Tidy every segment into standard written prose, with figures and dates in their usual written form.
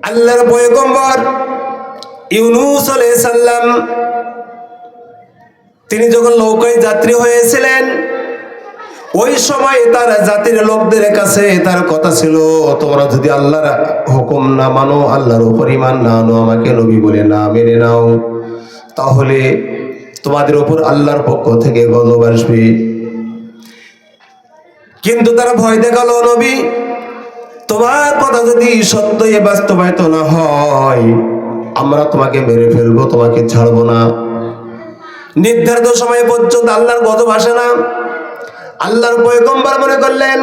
আল্লাহর পয়গম্বর ইউনূস আলাইহিস সালাম তিনি যখন নৌকায় যাত্রী হয়েছিলেন, ওই সময় তার জাতির লোকদের কাছে তার কথা ছিল, তোমরা যদি আল্লাহর হুকুম না মানো, আল্লাহর উপর ঈমান না আনো, আমাকে নবী বলে না মেনে নাও, তাহলে তোমাদের উপর আল্লাহর পক্ষ থেকে গজব আসবে। কিন্তু তারা ভয় দেখালো, নবী তোমার কথা যদি সত্যই বাস্তবায়িত না হয়, আমরা তোমাকে মেরে ফেলবো, তোমাকে ছাড়বো না। নির্ধারিত সময় পর্যন্ত আল্লাহর গজব আসে না। আল্লাহর পয়গম্বর মনে করলেন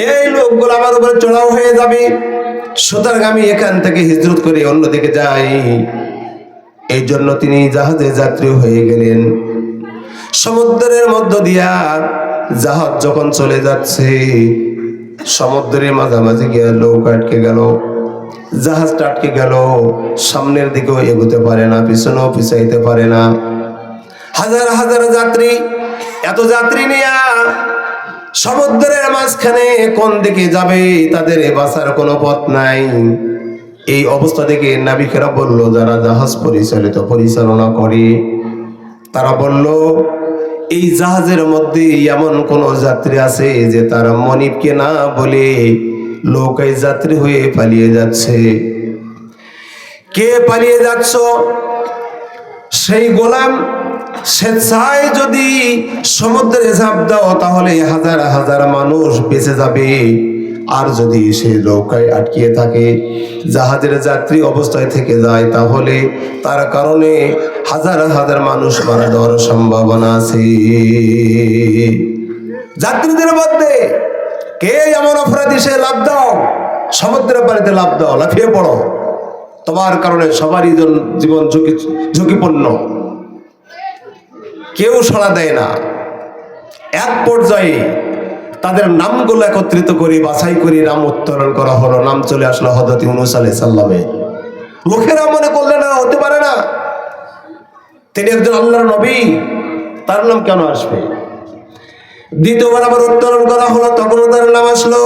এই লোকগুলো আমার উপরে চড়াও হয়ে যাবে, সুতরাং আমি এখান থেকে হিজরত করে অন্যদিকে যাই। এই জন্য তিনি জাহাজে যাত্রী হয়ে গেলেন। সমুদ্রের মধ্য দিয়া জাহাজ যখন চলে যাচ্ছে, সমুদ্রের মাঝামাঝি গিয়ে নৌকা আটকে গেল, জাহাজটা আটকে গেল, সামনের দিকেও এগোতে পারে না, পিছনেও পিছাইতে পারে না। হাজার হাজার যাত্রী, এত যাত্রী নিয়ে সমুদ্রের মাঝখানে কোন দিকে যাবে, তাদের বাঁচার কোনো পথ নাই। এই অবস্থা থেকে নাবিকেরা বলল, যারা জাহাজ পরিচালনা করে, তারা বলল এই জাহাজের মধ্যে এমন কোন যাত্রী আছে যে তারা মনিবকে না বলে নৌকায় যাত্রী হয়ে পালিয়ে যাচ্ছে। কে পালিয়ে যাচ্ছ? সেই গোলাম স্বেচ্ছায় যদি সমুদ্রে ঝাঁপ দাও তাহলে হাজার হাজার মানুষ বেঁচে যাবে, আর যদি সেই নৌকায় আটকিয়ে থাকে, জাহাজের যাত্রী অবস্থায় থেকে যায়, তাহলে তার কারণে হাজার হাজার মানুষ মারা যাওয়ার সম্ভাবনা আছে। যাত্রীদের মধ্যে কে এমন অপরাধী, সে লাফ দাও, সমুদ্রের পানিতে লাফ দাও, লাফিয়ে পড়ো, তোমার কারণে সবারই জীবন ঝুঁকিপূর্ণ। কেউ সাড়া দেয় না। এক পর্যায়ে তাদের নামগুলো একত্রিত করে বাছাই করে নাম উত্তোলন করা হলো। নাম চলে আসলো হযরত ইউনূস আলাইহিস সালামে। লোকেরা মনে করলে না, হতে পারে না, তিনি একজন আল্লাহর নবী, তার নাম কেন আসবে? দ্বিতীয়বার আবার উত্তোলন করা হলো, তখনও তার নাম আসলো।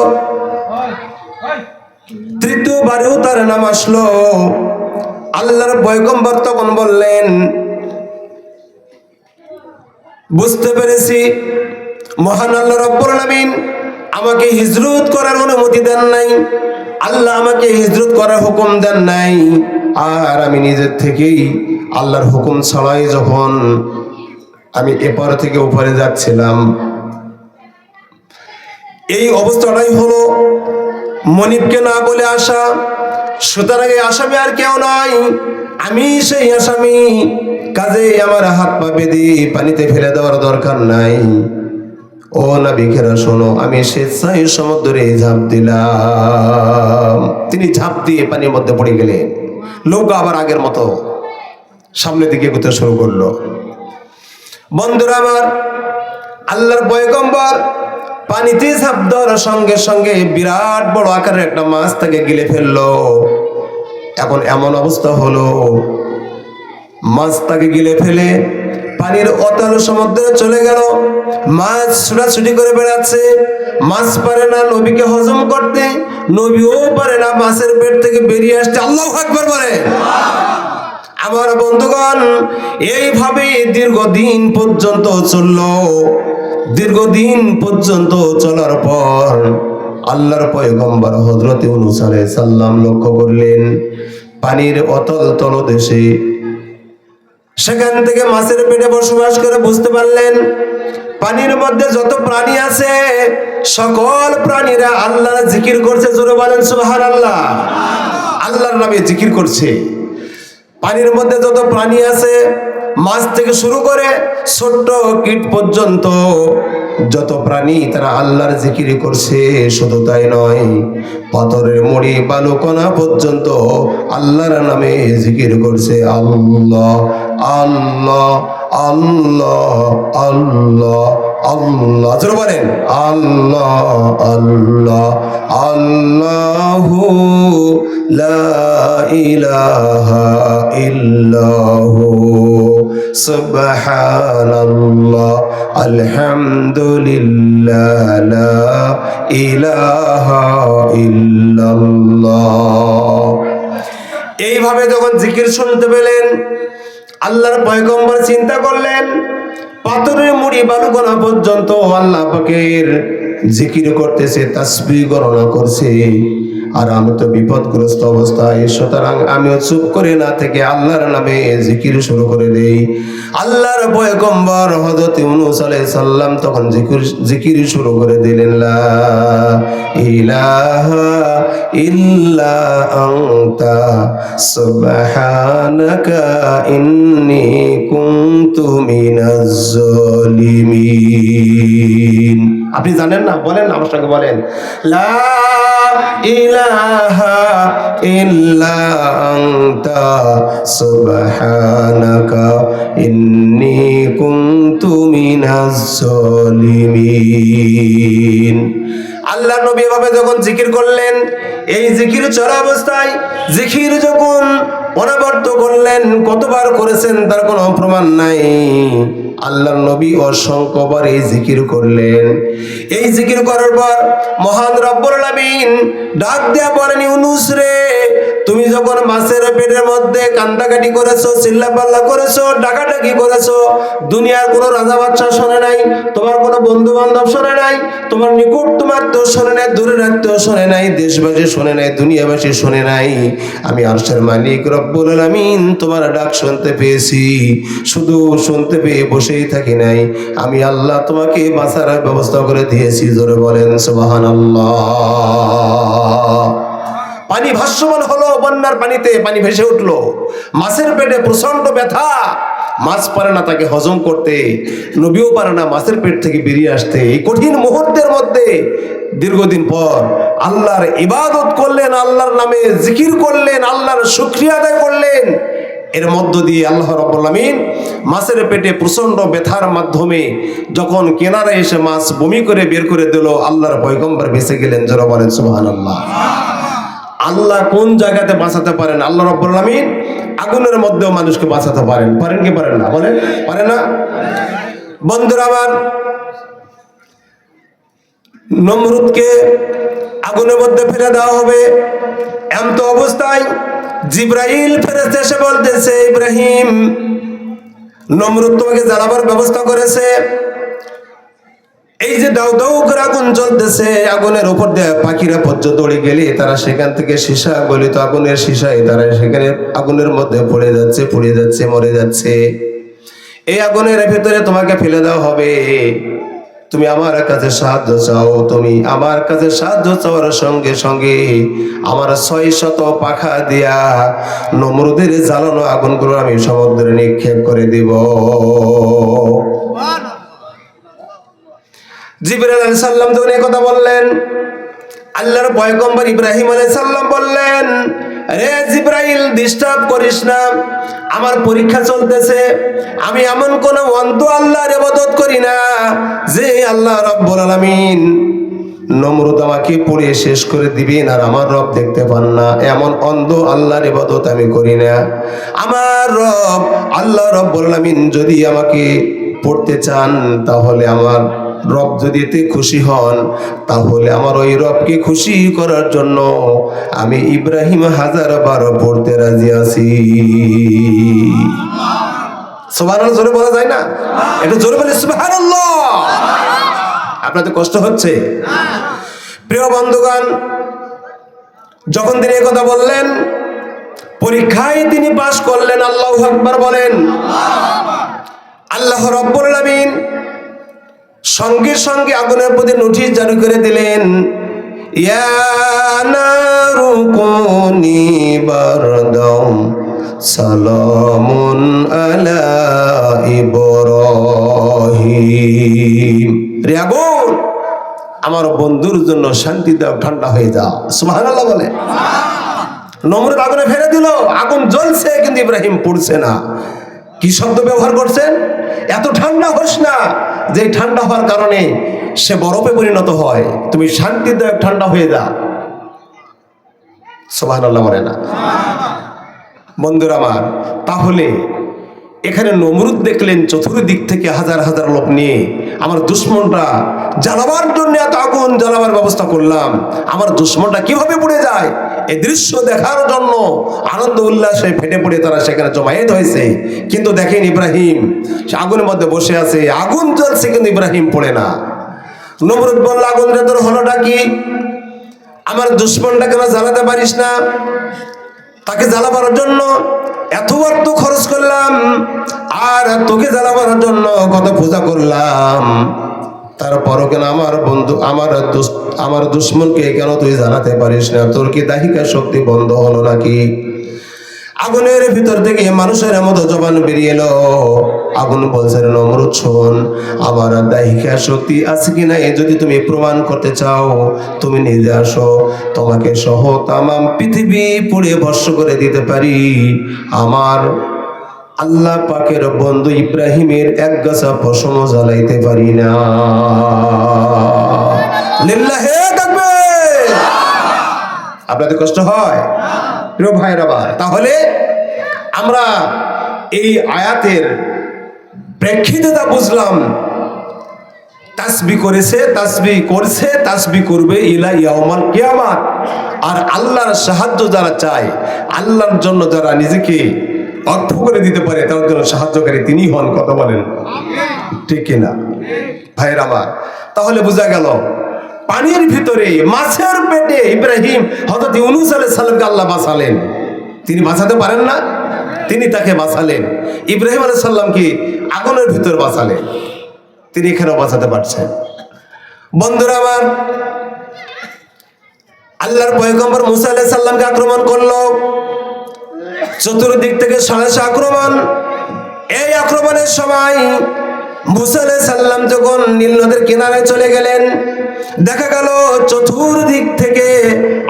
তৃতীয়বারেও তার নাম আসলো। আল্লাহর পয়গম্বর তখন বললেন, বুঝতে পেরেছি মহান আল্লাহ রাব্বুল আলামিন আমাকে হিজরত করার অনুমতি দেন নাই, আল্লাহ আমাকে হিজরত করার হুকুম দেন নাই, আর আমি নিজের থেকেই আল্লাহর হুকুম ছাড়াই যখন আমি এপার থেকে ওপারে যাচ্ছিলাম, এই অবস্থাটাই হলো মনিবকে না বলে আসা। সুতরাং এই আসামি আর কেউ নয়, আমি সেই আসামি। কাজে আমার হাত পা বেঁধে পানিতে ফেলে দেওয়ার দরকার নাই। ও নাবিকেরা শোনো, আমি স্বেচ্ছায় সমুদ্রে ঝাঁপ দিলাম। তিনি ঝাঁপ দিয়ে পানির মধ্যে পড়ে গেলেন। নৌকা আবার আগের মতো সামনের দিকে এগোতে শুরু করলো। বন্ধুরা আমার, আল্লাহর পয়গম্বর পানিতে ঝাঁপ দেওয়ার সঙ্গে সঙ্গে বিরাট বড় আকারের একটা মাছ তাকে গিলে ফেললো। এখন এমন অবস্থা হলো, মাছ তাকে গিলে ফেলে পানির অতল সমুদ্রে চলে গেল। মাছ ছুটাছুটি করে বেড়াচ্ছে, মাছ পারে না নবীকে হজম করতে, নবীও পারে না মাছের পেট থেকে বেরিয়ে আসতে। আল্লাহু আকবার বলে। আমার বন্ধুগণ, এইভাবে দীর্ঘদিন পর্যন্ত চললো। দীর্ঘদিন পর্যন্ত চলার পর আল্লাহর পয়গম্বর হযরত ইউনূস আলাইহিস সালাম লক্ষ্য করলেন পানির অতল তলদেশে, সেখান থেকে মাছের পেটে বসবাস করে বুঝতে পারলেন পানির মধ্যে যত প্রাণী আছে সকল প্রাণীরা আল্লাহর জিকির করছে। জোরে বলেন সুবহানাল্লাহ। আল্লাহর নামে জিকির করছে। পানির মধ্যে যত প্রাণী আছে, মাছ থেকে শুরু করে ছোট্ট কীট পর্যন্ত যত প্রাণী, তারা আল্লাহর জিকির করছে। শুধু তাই নয়, পাথরের মুড়ি বালুকণা পর্যন্ত আল্লাহর নামে জিকির করছে। আল্লাহ আল্লাহ আল্লাহ আল্লাহ আল্লাহ। জোরে বলেন আল্লাহ আল্লাহ আল্লাহু লা ইলাহা ইল্লাহু সুবহানাল্লাহ আলহামদুলিল্লাহ লা ইলাহা ইল্লাল্লাহ। এইভাবে যখন জিকির শুনতে পেলেন, আল্লাহর পয়গম্বর চিন্তা করলেন পাথরের মুড়ি বালুকণা পর্যন্ত আল্লাহ পাকের জিকির করতেছে, তাসবিহ গণনা করছে, আর আমি তো বিপদগ্রস্ত অবস্থায়, সুতরাং আমিও চুপ করে না থেকে আল্লাহর নামে জিকির শুরু করে দেই। আল্লাহর পয়গম্বর হযরত ইউনূস আলাইহিস সালাম তখন জিকির শুরু করে দিলেন, লা ইলাহা ইল্লা আনতা সুবহানাকা ইন্নী কুনতু মিনাজ জালিমিন। আপনি জানেন না? বলেন আমার সঙ্গে বলেন, লা ইলাহা ইল্লা আনতা সুবহানাকা ইন্নী কুনতু মিনাজ জালিমিন। আল্লাহ নবী এভাবে যখন জিকির করলেন, এই জিকির চলা অবস্থায় জিকির যখন অনবরত করলেন, কতবার করেছেন তার কোনো প্রমাণ নাই। আল্লাহ নবী অসংখ্যবার এই জিকির করলেন। এই জিকির করার পর মহান রব্বুল আলামিন ডাক দিয়া বলেন, ইউনূস রে, তুমি যখন মাছের পেটের মধ্যে কান্দাকাটি করেছো, চিল্লাপাল্লা করেছো, ডাকাডাকি করেছো, দুনিয়ার কোনো রাজা বাদশা শোনে নাই, তোমার কোনো বন্ধু বান্ধব শোনে নাই, তোমার নিকট তোমার তো শোনে নাই, দূরে রাখতেও শোনে নাই, দেশবাসী শোনে নাই, দুনিয়াবাসী শোনে নাই, আমি আরশের মালিক রব্বুল আলামিন তোমার ডাক শুনতে পেয়েছি। শুধু শুনতে পেয়ে বসেই থাকি নাই, আমি আল্লাহ তোমাকে বাঁচার ব্যবস্থা করে দিয়েছি। জোরে বলেন সুবহানাল্লাহ। পানি ভাসমান হলো, বন্যার পানিতে পানি ভেসে উঠলো, মাছের পেটে প্রচন্ড ব্যথা, মাছ পারে না তাকে হজম করতে, নবীও পারে না মাছের পেট থেকে বেরিয়ে আসতে। এই কঠিন মুহূর্তের মধ্যে দীর্ঘদিন পর আল্লাহর ইবাদত করলেন, আল্লাহর নামে জিকির করলেন, আল্লাহর শুকরিয়া আদায় করলেন। এর মধ্য দিয়ে আল্লাহ রাব্বুল আলামিন মাছের পেটে প্রচন্ড ব্যথার মাধ্যমে যখন কিনারে এসে মাছ বমি করে বের করে দিল, আল্লাহর পয়গম্বর বেঁচে গেলেন। যারা বলেন সুবহানাল্লাহ। আল্লাহ কোন জায়গাতে বাঁচাতে পারেন? আল্লাহ রাব্বুল আলামিন আগুনের মধ্যেও মানুষকে বাঁচাতে পারেন। পারেন কি পারেন না? বলেন, পারে না? বন্ধুরা আমার, নমরুদকে আগুনের মধ্যে ফেলে দেওয়া হবে, এমন অবস্থায় জিবরাইল ফেরেশতা এসে বলতেছে, ইব্রাহিম, নমরুদ তোমাকে জ্বালাবার ব্যবস্থা করেছে। এই যে দাউ দাউ করে আগুন জ্বলতেছে, আগুনের উপর দিয়ে পাখিরা পর্যন্ত দৌড়ে গেলে তারা সেখান থেকে সীসা গলিত আগুনের সীসায় তারা সেখানে আগুনের মধ্যে পড়ে যাচ্ছে, পুড়ে যাচ্ছে, মরে যাচ্ছে। এই আগুনের ভেতরে তোমাকে ফেলে দেওয়া হবে। তুমি আমার কাছে সাহায্য চাও, তুমি আমার কাছে সাহায্য চাওয়ার সঙ্গে সঙ্গে আমার 600 পাখা দিয়া নমরুদের জ্বালানো আগুনগুলো আমি সমুদ্রে নিক্ষেপ করে দিব। জিবরাইল আলাইহিস সালাম যখন এই কথা বললেন, আল্লাহর পয়গম্বর ইব্রাহিম আলাইহিস সালাম বললেন, রে জিবরাইল, ডিস্টার্ব করিস না, আমার পরীক্ষা চলতেছে। আমি এমন কোন অন্ধ আল্লাহর ইবাদত করি না যে আল্লাহ রাব্বুল আলামিন নমরুদ আমাকে পুড়িয়ে শেষ করে দিবেন আর আমার রব দেখতে পান না, এমন অন্ধ আল্লাহর ইবাদত আমি করি না। আমার রব আল্লাহ রাব্বুল আলামিন যদি আমাকে পড়তে চান, তাহলে আমার রব যদি এতে খুশি হন, তাহলে আমার ওই রবকে খুশি করার জন্য আমি ইব্রাহিম 1000বার পড়তে রাজি আছি। সুবহানাল্লাহ জোরে বলা যায় না? একটু জোরে বলে সুবহানাল্লাহ। আপনাদের কষ্ট হচ্ছে? প্রিয় বন্ধুগণ, যখন তিনি এই কথা বললেন, পরীক্ষায় তিনি পাশ করলেন। আল্লাহু আকবার বলেন। আল্লাহ রাব্বুল আলামিন সঙ্গে সঙ্গে আগুনের প্রতি নোটিশ জারি করে দিলেন, ইয়া নারু কুনি বারদাম সালামুন আলা ইব্রাহিম। রে আগুন, আমার বন্ধুর জন্য শান্তি দাও, ঠান্ডা হয়ে যাও। সুবহানাল্লাহ বলে। নমরুদ আগুনে ফেলে দিল, আগুন জ্বলছে কিন্তু ইব্রাহিম পুড়ছে না। কি শব্দ ব্যবহার করছেন? এত ঠান্ডা হোস না যে ঠান্ডা হওয়ার কারণে সে বরফে পরিণত হয়, তুমি শান্তিদায়ক ঠান্ডা হয়ে যা। সুবহানাল্লাহ বলে না? বন্ধুরা আমার, তাহলে এখানে নমরুদ দেখলেন চতুর্দিক থেকে হাজার হাজার লোক নিয়ে, আমার দুশ্মনরা জ্বালাবার জন্য এত আগুন জ্বালাবার ব্যবস্থা করলাম, আমার দুশ্মনটা কিভাবে পুড়ে যায় এই দৃশ্য দেখার জন্য আনন্দ উল্লাসে ফেটে পড়ে তারা সেখানে জমায়েত হয়েছে। কিন্তু দেখেন ইব্রাহিম সে আগুনের মধ্যে বসে আছে, আগুন জ্বলছে কিন্তু ইব্রাহিম পড়ে না। নমরুদ বলল, আগুন রে তোর হলোটা কি? আমার দুশ্মনটা কেন জ্বালাতে পারিস না? তাকে জ্বালাবার জন্য এত অর্থ খরচ করলাম, আর তোকে জ্বালাবার জন্য কত পূজা করলাম, তারপরও কেন আমার বন্ধু আমার দুশ্মনকে কেন তুই জানাতে পারিস না? তোর কি দাহিকা শক্তি বন্ধ হলো নাকি? আগুনের ভিতর থেকে মানুষের মতো জবান বেরিয়ে এলো। আগুন বলছে, নমরুদ শোন, আমার দাহিকা শক্তি আছে কিনা এ যদি তুমি প্রমাণ করতে চাও তুমি নিজে আসো, তোমাকে সহ তামাম পৃথিবী পুড়ে ভস্ম করে দিতে পারি। আমার আল্লাহ পাকের বন্ধু ইব্রাহিমের এক গাছা পশম জ্বালাইতে পারি না। লিল্লাহে তাকবীর। আপনাদের কষ্ট হয় প্রিয় ভাইরা? তাহলে আমরা এই আয়াতের প্রেক্ষিতে তা বুঝলাম, তাসবিহ করেছে, তাসবিহ করছে, তাসবিহ করবে ইলা ইয়াউমাল কিয়ামাত। আর আল্লাহর সাহায্য যারা চায়, আল্লাহর জন্য যারা নিজেকে অর্থ করে দিতে পারে, তার জন্য সাহায্যকারী তিনি হন। কথা বলেন ঠিক কিনা ভাইয়ের আমার? তাহলে বোঝা গেল পানির ভিতরে মাছের পেটে ইব্রাহিম হযরত ইউনূস আলাইহিস সালামকে আল্লাহ বাঁচালেন। তিনি বাঁচাতে পারেন না, তিনি তাকে বাঁচালেন। ইব্রাহিম আলাইহিস সালামকে আগুনের ভিতর বাঁচালেন, তিনি এখানেও বাঁচাতে পারছেন। বন্ধুরা আমার, আল্লাহর পয়গম্বর মুসা আলাইহিস সালামকে আক্রমণ করলো, চতুর্দিক থেকে সাঁড়াশি আক্রমণ। এই আক্রমণের সময় মুসা আলাইহিস সালাম যখন নীল নদের কিনারায় চলে গেলেন, দেখা গেল চতুর্দিক থেকে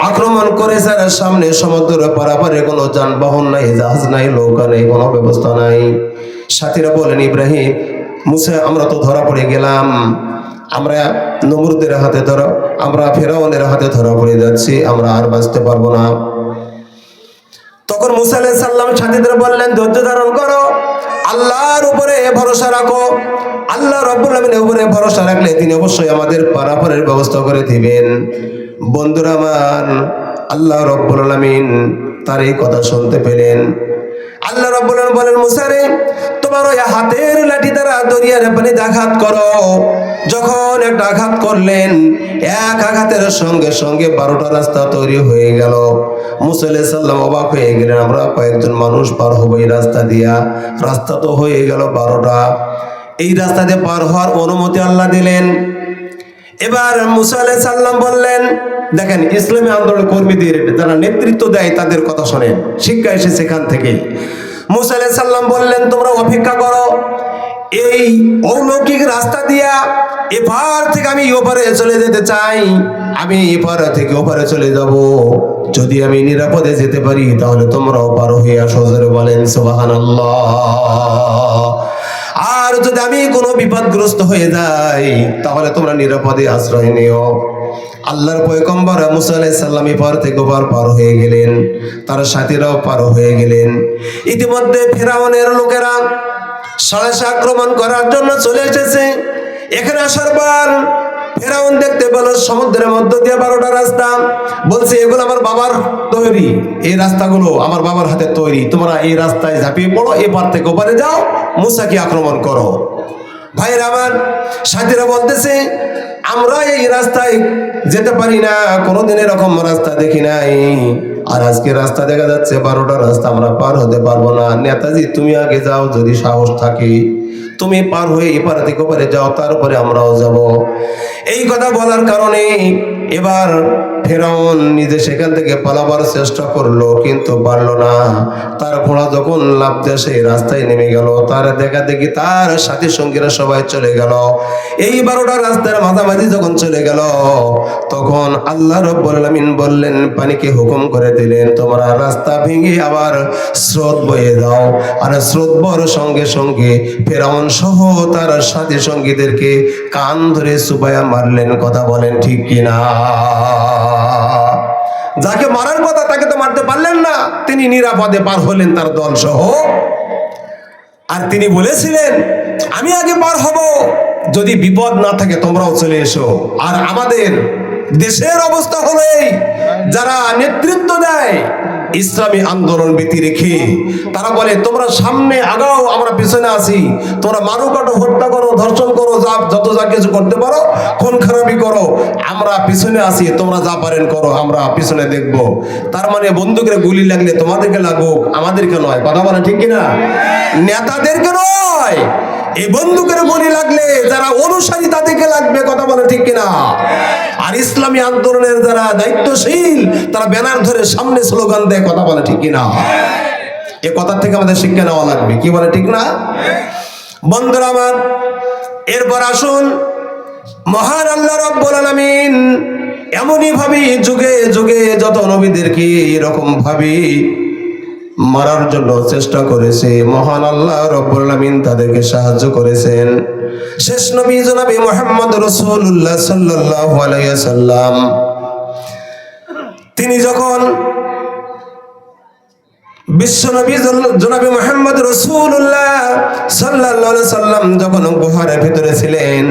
আক্রমণ করে যারা সামনে সমুদ্র পারাপারে কোনো যানবাহন নাই, জাহাজ নাই, নৌকা নেই, কোনো ব্যবস্থা নাই। সাথীরা বলেন, ইব্রাহিম, মুসা, আমরা তো ধরা পড়ে গেলাম, আমরা নমরুদের হাতে ধরা, আমরা ফেরাউনের হাতে ধরা পড়ে যাচ্ছি, আমরা আর বাঁচতে পারবো না। তখন মুসা আলাইহিস সালাম সাথীদের বললেন, ধৈর্য ধারণ করো, আল্লাহর উপরে ভরসা রাখো। আল্লাহ রাব্বুল আলামিনের উপরে ভরসা রাখলে তিনি অবশ্যই আমাদের পারাপারের ব্যবস্থা করে দিবেন। বন্ধুরা আমার, আল্লাহ রাব্বুল আলামিন তার এই কথা শুনতে পেলেন। আল্লাহ রাব্বুল আলামিন বলেন, মুসা রে, তোমার ওই হাতের লাঠি দ্বারা দরিয়ার পানিতে আঘাত করো। যখন একটা আঘাত করলেন, এক আঘাতের সঙ্গে সঙ্গে 12টা রাস্তা তৈরি হয়ে গেল। মুসা আলাইহিস সালাম অবাক হয়ে গেলেন, আমরা কয়েকজন মানুষ পার হবো এই রাস্তা দিয়া, রাস্তা তো হয়ে গেল 12টা। এই রাস্তা দিয়ে পার হওয়ার অনুমতি আল্লাহ দিলেন। এবার মুসা আলাইহিস সালাম বললেন, দেখেন ইসলামী আন্দোলন কর্মীদের যারা নেতৃত্ব দেয় তাদের কথা শোনেন, শিক্ষা এসেছে সেখান থেকে। মুসা আলাইহিস সালাম বললেন, তোমরা অপেক্ষা করো, এই অলৌকিক রাস্তা দিয়া এপার থেকে আমি ওপারে চলে যেতে চাই, আমি এপার থেকে ওপারে চলে যাব। যদি আমি নিরাপদে যেতে পারি তাহলে তোমরাও পার হয়ে আসো। জোরে বলেন সুবহানাল্লাহ। আর যদি আমি কোনো বিপদগ্রস্ত হয়ে যাই তাহলে তোমরা নিরাপদে আশ্রয় নিও। আল্লাহর পয়গম্বর মুসা আলাইহিস সালাম এপার থেকে ওপার পার হয়ে গেলেন, তার সাথীরাও পার হয়ে গেলেন। ইতিমধ্যে ফেরাউনের লোকেরা সাঁড়াশি আক্রমণ করার জন্য চলে এসেছে। এখানে আসার পর ফেরাউন দেখতে পেল সমুদ্রের মধ্য দিয়ে 12টা রাস্তা। বলছে, এগুলো আমার বাবার তৈরি, এই রাস্তাগুলো আমার বাবার হাতে তৈরি, তোমরা এই রাস্তায় ঝাঁপিয়ে পড়ো, এপার থেকে ওপারে যাও, মুসাকে আক্রমণ করো। ভাইরা আমার, সাথীরা বলতেছে, আমরা এই রাস্তায় যেতে পারি না, কোনোদিন এরকম রাস্তা দেখি নাই, আর আজকে রাস্তা দেখা যাচ্ছে 12টা রাস্তা, আমরা পার হতে পারবো না। নেতাজি, তুমি আগে যাও, যদি সাহস থাকে তুমি পার হয়ে এপার থেকে ওপারে যাও, তারপরে আমরাও যাব। এই কথা বলার কারণে এবার ফেরাউন নিজে সেখান থেকে পালাবার চেষ্টা করলো, কিন্তু পারলো না। তার ঘোড়া যখন লাফ দিয়ে সেই রাস্তায় নেমে গেল, তার দেখা দেখি তার সাথী সঙ্গীরা সবাই চলে গেল। এই 12টা রাস্তার মাঝামাঝি যখন চলে গেল, তখন আল্লাহ রাব্বুল আলামিন বললেন, পানিকে হুকুম করে দিলেন, তোমরা রাস্তা ভেঙে আবার স্রোত বয়ে দাও। আর স্রোত বর সঙ্গে সঙ্গে ফেরাউন সহ তার সাথী সঙ্গীদেরকে কান ধরে চুবাইয়া মারলেন। কথা বলেন ঠিক কিনা? যাকে মারার কথা তাকে তো মারতে পারলেন না, তিনি নিরাপদে পার হলেন তার দল সহ। আর তিনি বলেছিলেন, আমি আগে পার হব, যদি বিপদ না থাকে তোমরাও চলে এসো। আর আমাদের দেশের অবস্থা হলো এই, যারা নেতৃত্ব দেয় ইসলামী আন্দোলন ব্যতি রেখে তারা বলে তোমরা সামনে আগাও, আমরা পিছনে আছি, তোমরা মারো কাটো হত্যা করো ধর্ষণ করো যত যা কিছু করতে পারো খুন খারাপি করো, আমরা পিছনে আছি, তোমরা যা পারেন করো, আমরা পিছনে দেখব। তার মানে বন্দুকের গুলি লাগলে তোমাদেরকে লাগুক, আমাদেরকে নয়। কথা বলে ঠিক কিনা? নেতাদেরকে নয়, এই বন্দুকের গুলি লাগলে যারা অনুসারী তাদেরকে লাগবে। কথা বলে ঠিক কিনা? আর ইসলামী আন্দোলনের যারা দায়িত্বশীল তারা ব্যানার ধরে সামনে স্লোগান দেয়। কথা বলে ঠিক কিনা? এ কথা থেকে আমাদের শিক্ষা নেওয়া লাগবে। কি বলে ঠিক না? বন্ধুরা আমার, এরপর আসুন, মহান আল্লাহ রাব্বুল আলামিন এমনই ভাবে যুগে যুগে যত নবীদেরকে এরকম ভাবে মারার জন্য চেষ্টা করেছে, মহান আল্লাহ রাব্বুল আলামিন তাদেরকে সাহায্য করেছেন। শেষ নবী জনাবে মুহাম্মদ রাসূলুল্লাহ সাল্লাল্লাহু আলাইহি ওয়াসাল্লাম তিনি যখন বিশ্বনবী জনাবে মুহাম্মদ রাসূলুল্লাহ সাল্লাল্লাহু আলাইহি ওয়াসাল্লাম যখন গুহার ভিতরে ছিলেন,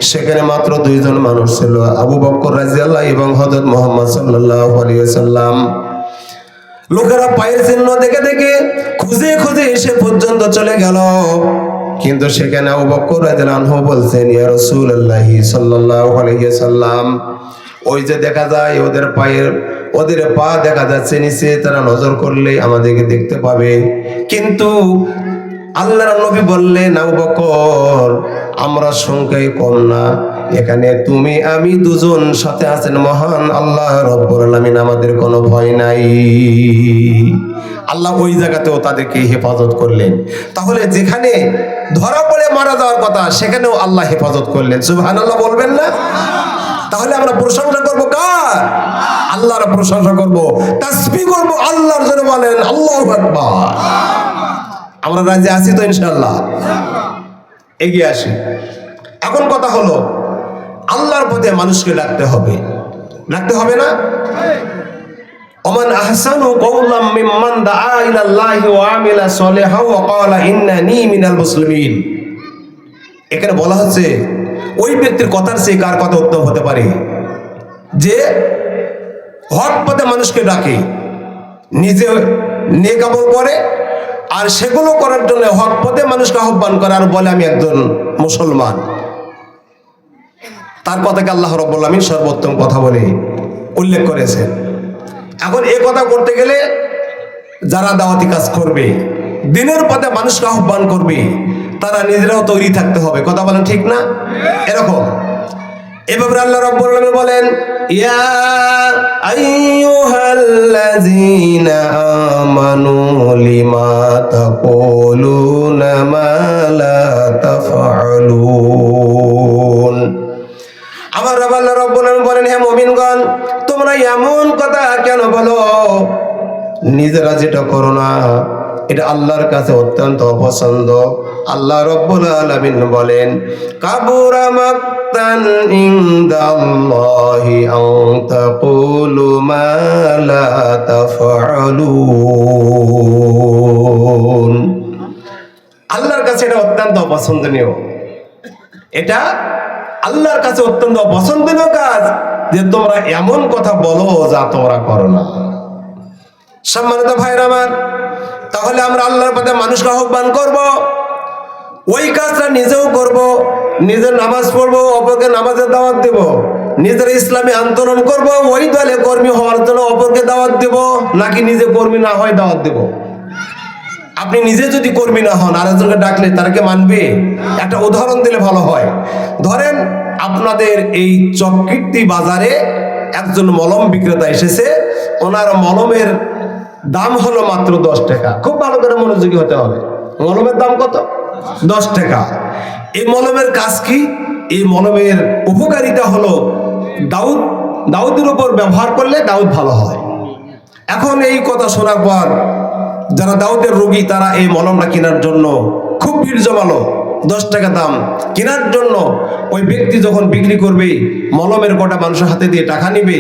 সেখানে মাত্র দুইজন মানুষ ছিল, আবু বকর রাদিয়াল্লাহু এবং হযরত মুহাম্মদ সাল্লাল্লাহু আলাইহি ওয়াসাল্লাম। লোকেরা পায়ের চিহ্ন দেখে দেখে খুঁজে খুঁজে এসে পর্যন্ত চলে গেল, কিন্তু সেখানে আবু বকর রাদিয়াল্লাহু আনহু বলছেন, ইয়া রাসূলুল্লাহ সাল্লাল্লাহু আলাইহি ওয়াসাল্লাম, ওই যে দেখা যায় ওদের পা দেখা যাচ্ছে নিচে, তারা নজর করলে আমাদেরকে দেখতে পাবে। কিন্তু আল্লাহর নবী বললেন, আবু বকর, আমরা সংখ্যায় কম না, এখানে তুমি আমি দুজন সাথে আছেন মহান আল্লাহ রাব্বুল আলামিন, আমাদের কোনো ভয় নাই। আল্লাহ ওই জায়গাতেও তাদেরকে হেফাজত করলেন। তাহলে যেখানে ধরা পড়ে মারা যাওয়ার কথা সেখানেও আল্লাহ হেফাজত করলেন। সুবহানাল্লাহ বলবেন না? তাহলে আমরা প্রশংসা করবো কার? আল্লাহর প্রশংসা করবো, তাসবিহ করবো আল্লাহর জন্য। বলেন আল্লাহু আকবার। আমরা রাজি আছি তো ইনশাআল্লাহ? এগিয়ে আসি। এখন কথা হলো, আল্লাহর পথে মানুষকে ডাকতে হবে, ডাকতে হবে না? ওমান আহসানু কওলাম মিম্মান দাআ ইলাল্লাহি ওয়া আমিলা সলিহান ওয়া ক্বালা ইন্নানি মিনাল মুসলিমিন। এখানে বলা হচ্ছে ওই ব্যক্তির কথার চেয়ে কার কথা উত্তম হতে পারে, যে হক পথে মানুষকে ডাকে, নিজে নেক আমল করে আর সেগুলো করার জন্য হক পথে মানুষকে আহ্বান করে আর বলে আমি একজন মুসলমান। তার কথাকে আল্লাহ রাব্বুল আলামিন সর্বোত্তম কথা বলে উল্লেখ করেছেন। এখন এই কথা করতে গেলে যারা দাওয়াতি কাজ করবে, দিনের পথে মানুষকে আহ্বান করবে, তারা নিজেরাও তৈরি থাকতে হবে। কথা বলেন ঠিক না? এরকম এভাবে আল্লাহ রাব্বুল আলামিন বলেন, ইয়া আইয়ুহাল্লাযীনা আমানু লিমা তাকুলুনা মা লা তাফআলুন। আমার আল্লাহ রাব্বুল আলামিন বলেন, হে মুমিনগণ, তোমরা এমন কথা কেন বলো নিজেরা যেটা করো না, এটা আল্লাহর কাছে অত্যন্ত অপছন্দ। আল্লাহ রাব্বুল আলামিন বলেন, কাবুরা মাকতান ইনদাল্লাহি আন তাকুলু মা লা তাফআলুন। আল্লাহর কাছে এটা অত্যন্ত অপছন্দনীয়, এটা আল্লাহর কাছে অত্যন্ত অপছন্দনীয় কাজ যে তোমরা এমন কথা বলো যা তোমরা করো না। সম্মানিত ভাইরা আমার, তাহলে আমরা আল্লাহর পথে মানুষকে আহ্বান করব, ওই কাজটা নিজেও করব, নিজের নামাজ পড়বো, অপরকে নামাজের দাওয়াত দেব, নিজের ইসলামী আন্দোলন করব, ওই দলে কর্মী হওয়ার জন্য অপরকে দাওয়াত দেব, নাকি নিজে কর্মী না হয় দাওয়াত দেব? আপনি নিজে যদি কর্মী না হন, আরেকজনকে ডাকলে তারা কি মানবে? একটা উদাহরণ দিলে ভালো হয়। ধরেন আপনাদের এই চককীর্তি বাজারে একজন মলম বিক্রেতা এসেছে, ওনার মলমের দাম হলো মাত্র 10 টাকা। খুব ভালো করে মনোযোগী হতে হবে। মলমের দাম কত? 10 টাকা। এই মলমের কাজ কি? এই মলমের উপকারিতা হলো দাউদের উপর ব্যবহার করলে দাউদ ভালো হয়। এখন এই কথা শোনার পর যারা দাউদের রোগী তারা এই মলমটা কেনার জন্য খুব ভিড় জমালো। 10 টাকা দাম কেনার জন্য ওই ব্যক্তি যখন বিক্রি করবে, মলমের কটা মানুষের হাতে দিয়ে টাকা নিবে,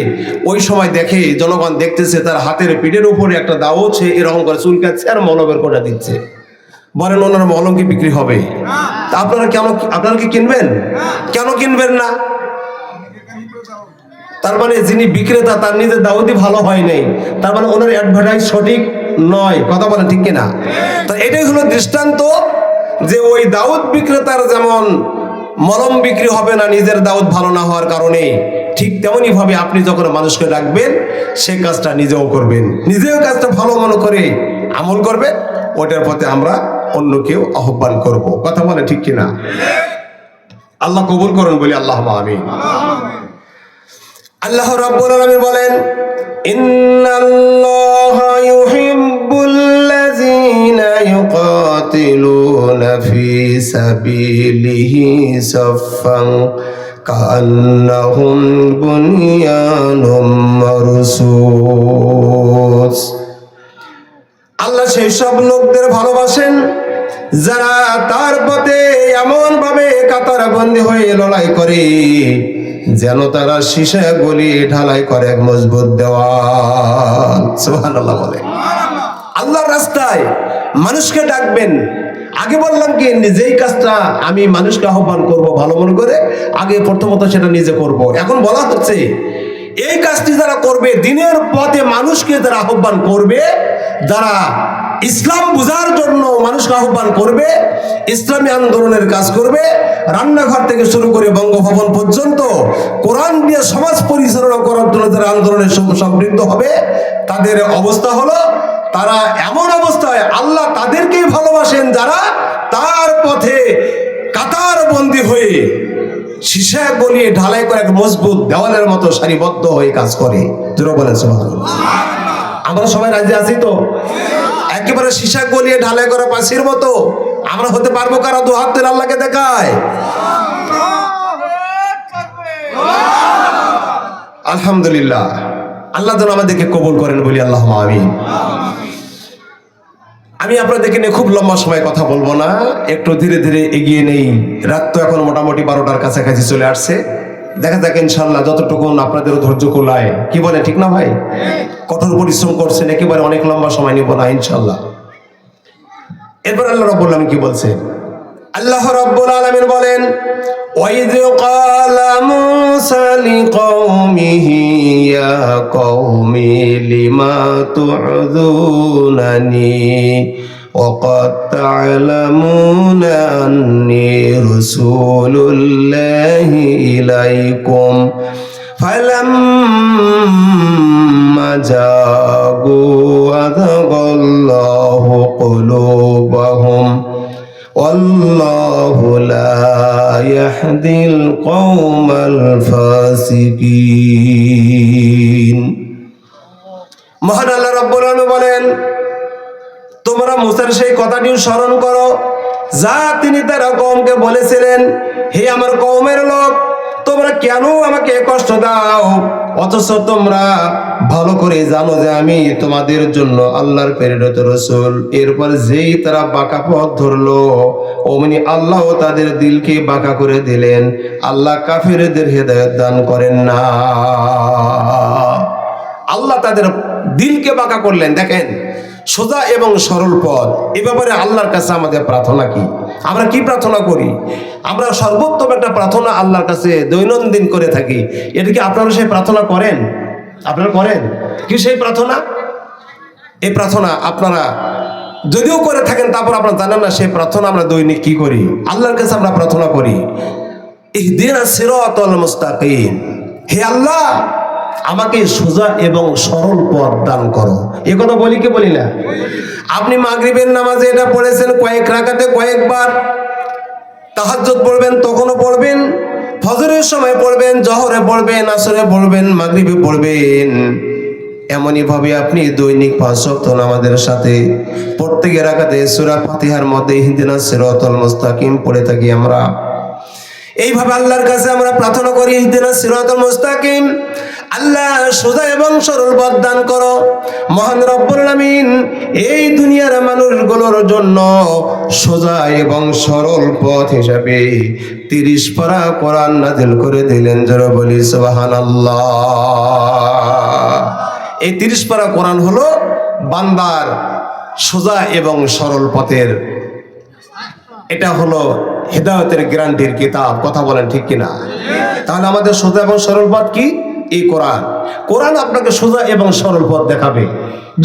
ওই সময় দেখে জনগণ দেখতেছে তার হাতের পিঠের উপরে একটা দাউদ, সে এরকম করে চুলকাচ্ছে আর মলমের কটা দিচ্ছে। বলেন ওনার মলম কি বিক্রি হবে? তা আপনারা কি কিনবেন? কেন কিনবেন না? তার মানে যিনি বিক্রেতা তার নিজের দাউদই ভালো হয় নাই, তার মানে ওনার অ্যাডভার্টাইজ সঠিক নয়। কথা বলেন ঠিক কিনা? তো এটাই হলো দৃষ্টান্ত যে ওই দাউদ বিক্রেতার যেমন মলম বিক্রি হবে না নিজের দাউদ ভালো না হওয়ার কারণে, ঠিক তেমনি ভাবে আপনি যখন মানুষকে ডাকবেন সে কাজটা নিজেও করবেন, নিজেও কাজটা ভালো মনে করে আমল করবেন, ওটার পথে আমরা অন্যকেও আহ্বান করব। কথা বলে ঠিক কিনা? আল্লাহ কবুল করুন বলি আল্লাহ আমিন। আল্লাহ রাব্বুল আলামিন বলেন, ইন্নাল্লাহা ইউহিব্বুল্লাযীনা ইউকাতিলুনা ফী সাবিলিহি সাফফান কাআন্নাহুম বুনিয়ানুম মারসুস। আল্লাহ সেই সব লোকদের ভালোবাসেন যারা তার পথে এমন ভাবে কাতারবন্দি হয়ে লড়াই করে যেন তারা সীসা গলি ঢালাই করে এক মজবুত দেওয়াল। সুবহানাল্লাহ বলে। আল্লাহর রাস্তায় মানুষকে ডাকবেন, আগে বললাম কি যেই কাজটা আমি মানুষকে আহ্বান করব ভালো মনে করে, আগে প্রথমত সেটা নিজে করব। এখন বলা হচ্ছে এই কাজটি যারা করবে, দিনের পথে মানুষকে যারা আহ্বান করবে, যারা ইসলাম বুঝার জন্য মানুষকে আহ্বান করবে, ইসলামী আন্দোলনের কাজ করবে, রান্নাঘর থেকে শুরু করে বঙ্গভবন পর্যন্ত কোরআন দিয়ে সমাজ পরিচালনা করার জন্য যারা আন্দোলনের সম্পৃক্ত হবে, তাদের অবস্থা হলো তারা এমন অবস্থায় আল্লাহ তাদেরকেই ভালোবাসেন যারা তার পথে কাতার বন্দী হয়ে সীসা গলিয়ে ঢালাই করে এক মজবুত দেওয়ালের মতো সারিবদ্ধ হয়ে কাজ করে। জোরে বলেন সুবহানাল্লাহ। আমরা সবাই রাজি আছি তো? একেবারে সীসা গলিয়ে ঢালাই করা পাশের মতো আমরা হতে পারবো কারা? দু হাত তুলে আল্লাহকে দেখায়। আলহামদুলিল্লাহ। আল্লাহ যেন আমাদেরকে কবুল করেন বলি আল্লাহ আমিন। আমি আপনাদেরকে নিয়ে খুব লম্বা সময় কথা বলবো না, একটু ধীরে ধীরে এগিয়ে নেই। রাত তো এখন মোটামুটি 12টার কাছাকাছি চলে আসছে। দেখা যাক ইনশাল্লাহ যতটুকু আপনাদেরও ধৈর্য কুলায়। কি বলে ঠিক না ভাই? কঠোর পরিশ্রম করছেন, একেবারে অনেক লম্বা সময় নিব না ইনশাল্লাহ। এরপর আল্লাহ রাব্বুল আলামিন কি বলছেন? আল্লাহ রাব্বুল আলামিন বলেন, ওয়াইয ক্বালা মূসা লিকওমিহি ইয়া কওমি লিমা তু'যুনানি وقد تعلمون أني رسول الله إليكم فلما جاءوا أزاغ الله قلوبهم والله لا يهدي القوم الفاسقين। মহান আল্লাহ রাব্বুল আলামিন বলেন, তোমরা মুসার সেই কথাটিও স্মরণ করো যা তিনি তার কওমকে বলেছিলেন, হে আমার কওমের লোক, তোমরা কেন আমাকে কষ্ট দাও, অথচ তোমরা ভালো করে জানো যে আমি তোমাদের জন্য আল্লাহর প্রেরিত রাসূল। এরপর যেই তারা বাঁকা পথ ধরলো, অমনি আল্লাহ তাদের দিলকে বাঁকা করে দিলেন। আল্লাহ কাফেরদের হেদায়েত দান করেন না। আল্লাহ তাদের দিলকে বাঁকা করলেন। দেখেন, সোজা এবং সরল পথ। এ ব্যাপারে আল্লাহর কাছে আমাদের প্রার্থনা কি? আমরা কি প্রার্থনা করি? আমরা সর্বোত্তম একটা প্রার্থনা আল্লাহর কাছে দৈনন্দিন করে থাকি। এটা কি আপনারা সেই প্রার্থনা করেন? আপনারা করেন কি সেই প্রার্থনা? এই প্রার্থনা আপনারা যদিও করে থাকেন, তারপর আপনারা জানেন না সেই প্রার্থনা আমরা দৈনিক কি করি। আল্লাহর কাছে আমরা প্রার্থনা করি, ইহদিনাস সিরাতাল মুস্তাকিম, হে আল্লাহ আমাকে সোজা এবং সরল পথ দান করো। এ কথা বলি কি বলি না? আপনি মাগরিবের নামাজে এটা পড়েছেন কয়েক রাকাতে কয়েকবার, তাহাজ্জুদ পড়বেন তখনও পড়বেন, ফজরের সময় পড়বেন, জোহরে পড়বেন, আসরে পড়বেন, মাগরিবে পড়বেন। এমনই ভাবে আপনি দৈনিক 5 ওয়াক্ত নামাজের সাথে প্রত্যেক রাকাতে সূরা ফাতিহার মধ্যে ইহদিনাস সিরাতাল মুস্তাকিম পড়ে থাকি আমরা। এইভাবে আল্লাহর কাছে আমরা প্রার্থনা করি, ইহদিনাস সিরাতাল মুস্তাকিম, আল্লাহ সোজা এবং সরল পথ দান করো। মহান রব্বুল আলামিন এই দুনিয়ার মানুষগুলোর জন্য সোজা এবং সরল পথ হিসাবে 30 পারা কোরআন নাযিল করে দিলেন। যারা বলি সুবহানাল্লাহ। এই 30 পারা কোরআন হলো বান্দার সোজা এবং সরল পথের, এটা হলো হেদায়েতের গ্যারান্টির কিতাব। কথা বলেন ঠিক কিনা? তাহলে আমাদের সোজা এবং সরল পথ কি? এই কোরআন। কোরআন আপনাকে সোজা এবং সরল পথ দেখাবে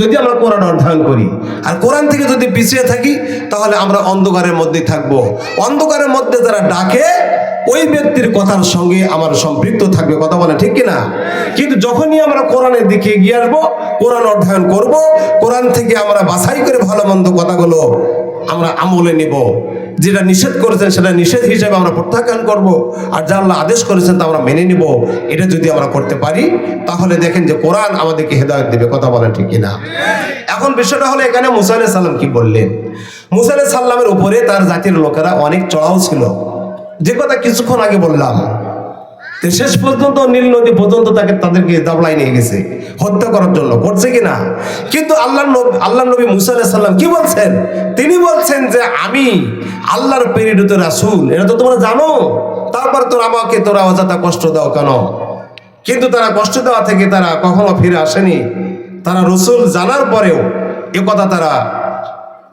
যদি আমরা কোরআন অধ্যয়ন করি। আর কোরআন থেকে যদি পিছিয়ে থাকি তাহলে আমরা অন্ধকারের মধ্যেই থাকবো। অন্ধকারের মধ্যে যারা ডাকে ওই ব্যক্তির কথার সঙ্গে আমার সম্পৃক্ত থাকবে, কথা বলে ঠিক কিনা? কিন্তু যখনই আমরা কোরআনের দিকে এগিয়ে আসবো, কোরআন অধ্যয়ন করব, কোরআন থেকে আমরা বাছাই করে ভালো মন্দ কথাগুলো আমরা আমলে নেব, যেটা নিষেধ করেছেন সেটা নিষেধ হিসেবে আমরা প্রত্যাখ্যান করব, আর যা আল্লাহ আদেশ করেছেন তা আমরা মেনে নিব। এটা যদি আমরা করতে পারি তাহলে দেখেন যে কোরআন আমাদেরকে হেদায়েত দেবে, কথা বলেন ঠিক কিনা? এখন বিষয়টা হলো এখানে মুসা আলাইহিস সালাম কি বললেন। মুসা আলাইহিস সালামের উপরে তার জাতির লোকেরা অনেক চড়াও ছিল, যে কথা কিছুক্ষণ আগে বললাম। শেষ পর্যন্ত নীল নদী পর্যন্ত তাদেরকে দাবলায় নিয়ে গেছে হত্যা করার জন্য, করছে কিনা? কিন্তু আল্লাহ নবী মুসা আলাইহিস সালাম কি বলছেন? তিনি বলছেন যে আমি আল্লাহর প্রেরিত রাসূল, এটা তো তোমরা জানো, তারপর তোরা অযথা কষ্ট দাও কেন? কিন্তু তারা কষ্ট দেওয়া থেকে তারা কখনো ফিরে আসেনি। তারা রসুল জানার পরেও এ কথা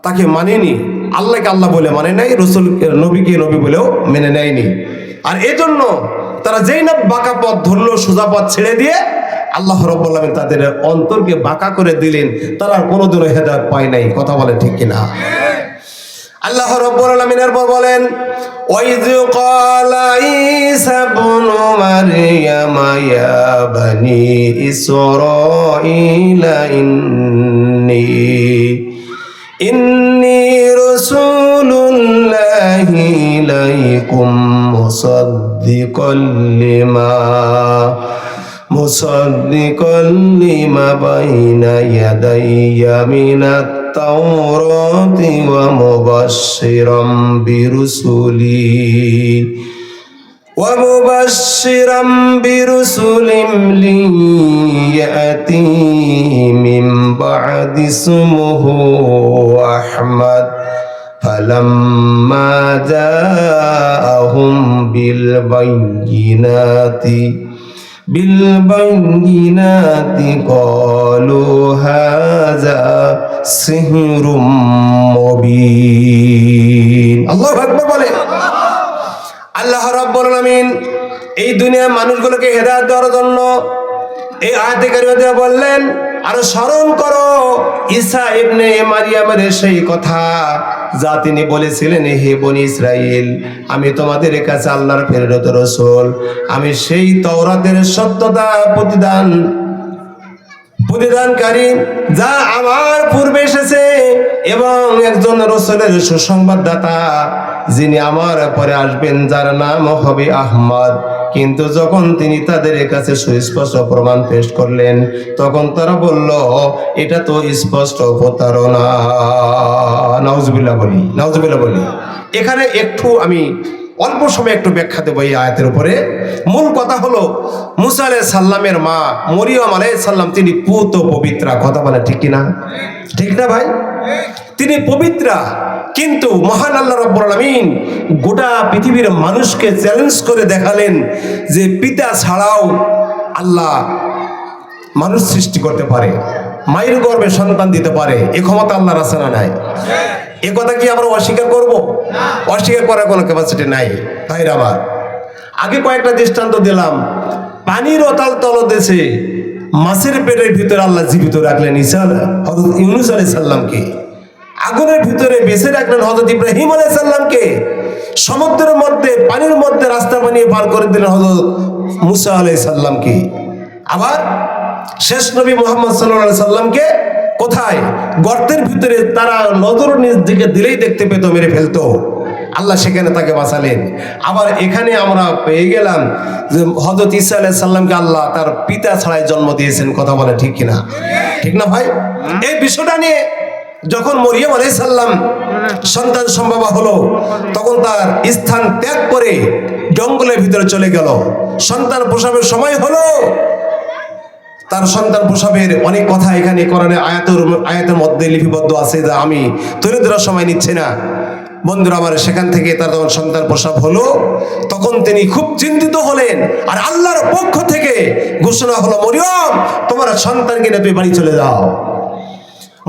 তাকে মানেনি, আল্লাহকে আল্লাহ বলে মানে নাই, রসুল নবীকে নবী বলেও মেনে নেয়নি। আর এজন্য তারা যেই না বাঁকা পথ ধরলো, সোজা পথ ছেড়ে দিয়ে আল্লাহ রাব্বুল আলামিন তাদের অন্তরকে বাঁকা করে দিলেন। তারা কোনোদিনও হেদায়েত পায় নাই, কথা বলে ঠিক কিনা? আল্লাহ রাব্বুল আলামিন এরপর বলেন, ওয়াইয ক্বালা ঈসা ইবনু মারইয়াম ইয়া বানি ইসরাঈলা ইন্নী রাসূলুল্লাহি ইলাইকুম মুসাদ্দিকাল লিমা বাইনা ইয়াদাইয়া মিনাত তাওরাতি ওয়া মুবাশশিরাম বিরুসুলিন লিয়াতি মিন বা'দি ইসমুহু আহমদ ফালাম্মা জাআহুম বিল বায়িনাতি ক্বালু হাযা সিহরুম মুবিন। আল্লাহু আকবার বলে। আল্লাহ রাব্বুল আলামিন এই দুনিয়ার মানুষগুলোকে হেদায়েত দেওয়ার জন্য এই আয়াতে কারিমা বললেন, আর স্মরণ করো ঈসা ইবনে মারইয়ামের সেই কথা যা তিনি বলেছিলেন, হে বনি ইসরাইল, আমি তোমাদের কাছে আল্লাহর প্রেরিত রাসূল, আমি সেই তাওরাতের সত্যতা প্রতিদানকারী যা আমার পূর্বে এসেছে, এবং একজন রাসূলের সুসংবাদদাতা যিনি আমার পরে আসবেন, যার নাম হবে আহমদ। কিন্তু যখন তিনি তাদের কাছে সুস্পষ্ট প্রমাণ পেশ করলেন, তখন তারা বলল এটা তো স্পষ্ট প্রতারণা। নাউজুবিল্লাহ বলি। এখানে একটু আমি অল্প সময় একটু ব্যাখ্যা দেবো এই আয়াতের উপরে। মূল কথা হলো মুসা আলাইহিস সালামের মা মরিয়ম আলাইহিস সালাম তিনি পুত পবিত্রা, কথা বলে ঠিক কিনা? ঠিক না ভাই? তিনি পবিত্রা, কিন্তু মহান আল্লাহ রাব্বুল আলামিন গোটা পৃথিবীর মানুষকে চ্যালেঞ্জ করে দেখালেন যে পিতা ছাড়াও আল্লাহ মানুষ সৃষ্টি করতে পারে, মায়ের গর্ভে সন্তান দিতে পারে, এ ক্ষমতা আল্লাহর আছে না নাই? এ কথা কি আমরা অস্বীকার করব? অস্বীকার করার কোনো ক্যাপাসিটি নাই। ভাইরা আমার, আগে কয়েকটা দৃষ্টান্ত দিলাম। পানির অতল তলদেশে মাছের পেটের ভিতরে আল্লাহ জীবিত রাখলেন হযরত ইউনূস আলাইহিস সালামকে, আগুনের ভিতরে বেঁচে রাখলেন হযরত ইব্রাহিম আলাইহিস সালামকে, সমুদ্রের মধ্যে পানির মধ্যে রাস্তা বানিয়ে পার করে দিলেন হযরত মুসা আলাইহিস সালামকে। আবার শেষ নবী মুহাম্মদ সাল্লাল্লাহু আলাইহি সাল্লামকে কোথায়? গর্তের ভিতরে তারা নজর নিজ দিকে দিলেই দেখতে পেত, মেরে ফেলতো, আল্লাহ সেখানে তাকে বাঁচালেন। আবার এখানে আমরা পেয়ে গেলাম যে হযরত ঈসা আলাইহিস সালামকে আল্লাহ তার পিতা ছাড়াই জন্ম দিয়েছেন, কথা বলে ঠিক কিনা? ঠিক না ভাই? এই বিষয়টা নিয়ে যখন মরিয়ম আলাইহিস সালাম সন্তান সম্ভবা হলো, তখন তার স্থান ত্যাগ করে জঙ্গলের ভিতরে চলে গেল। সন্তান প্রসবের সময় হলো, তার সন্তান প্রসবের অনেক কথা এখানে কোরআনের আয়াতের মধ্যে লিপিবদ্ধ আছে, যা আমি তুলে ধরার সময় নিচ্ছি না। বন্ধুরা আমার, সেখান থেকে তার যখন সন্তান প্রসব হলো, তখন তিনি খুব চিন্তিত হলেন। আর আল্লাহর পক্ষ থেকে ঘোষণা হলো, মরিয়ম তোমার সন্তানকে নিয়ে তুমি বাড়ি চলে যাও।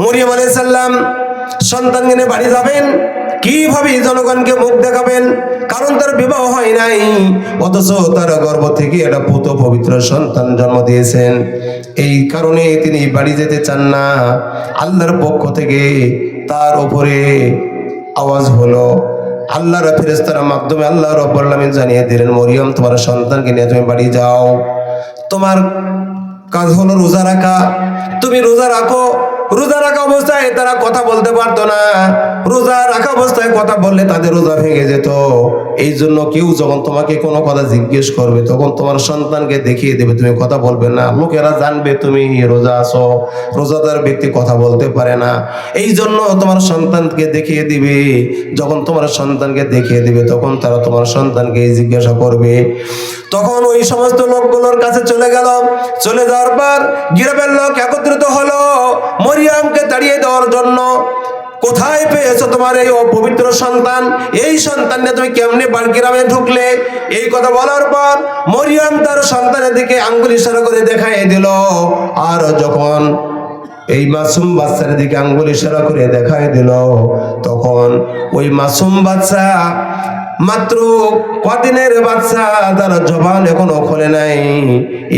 মরিয়ম আলাইহিস সালাম সন্তানকে নিয়ে বাড়ি যাবেন, কিভাবে জনগণকে মুখ দেখাবেন? কারণ তার বিবাহ হয় নাই, অথচ তার গর্ভ থেকে একটা পুত পবিত্র সন্তান জন্ম দিয়েছেন। এই কারণে তিনি বাড়ি যেতে চান না। আল্লাহর পক্ষ থেকে তার উপরে আওয়াজ হলো, আল্লাহর ফেরেশতার মাধ্যমে আল্লাহ রাব্বুল আলামিন জানিয়ে দিলেন, মরিয়ম তোমার সন্তানকে নিয়ে তুমি বাড়ি যাও, তোমার কাজ হলো রোজা রাখা, তুমি রোজা রাখো। রোজা রাখা অবস্থায় তারা কথা বলতে পারতো না, রোজা রাখা অবস্থায় কথা বললে তাদের রোজা ভেঙে যেত। এই জন্য কেউ যখন তোমাকে কোনো কথা জিজ্ঞেস করবে তখন তোমার সন্তানকে দেখিয়ে দেবে, তুমি কথা বলবে না, লোকেরা জানবে তুমি রোজা আছো। রোজাদার ব্যক্তি কথা বলতে পারে না, এই জন্য তোমার সন্তানকে দেখিয়ে দিবে। যখন তোমার সন্তানকে দেখিয়ে দিবে তখন তারা তোমার সন্তানকে জিজ্ঞাসা করবে। তখন ওই সমস্ত লোকগুলোর কাছে চলে গেল। চলে যাওয়ার পর গ্রামের লোক একত্রিত হলো মরিয়মকে তাড়িয়ে দেওয়ার জন্য। কোথায় পেয়েছো তোমার এই অপবিত্র সন্তান? এই সন্তান নিয়ে তুমি কেমনে গ্রামে ঢুকলে? এই কথা বলার পর মরিয়ম তার সন্তানের দিকে আঙ্গুল ইশারা করে দেখাই দিল। আর যখন এই মাসুম বাচ্চার দিকে আঙ্গুল ইশারা করে দেখাই দিল, তখন ওই মাসুম বাচ্চা, মাত্র কদিনের বাচ্চা, তারা জবান এখনো খোলে নাই,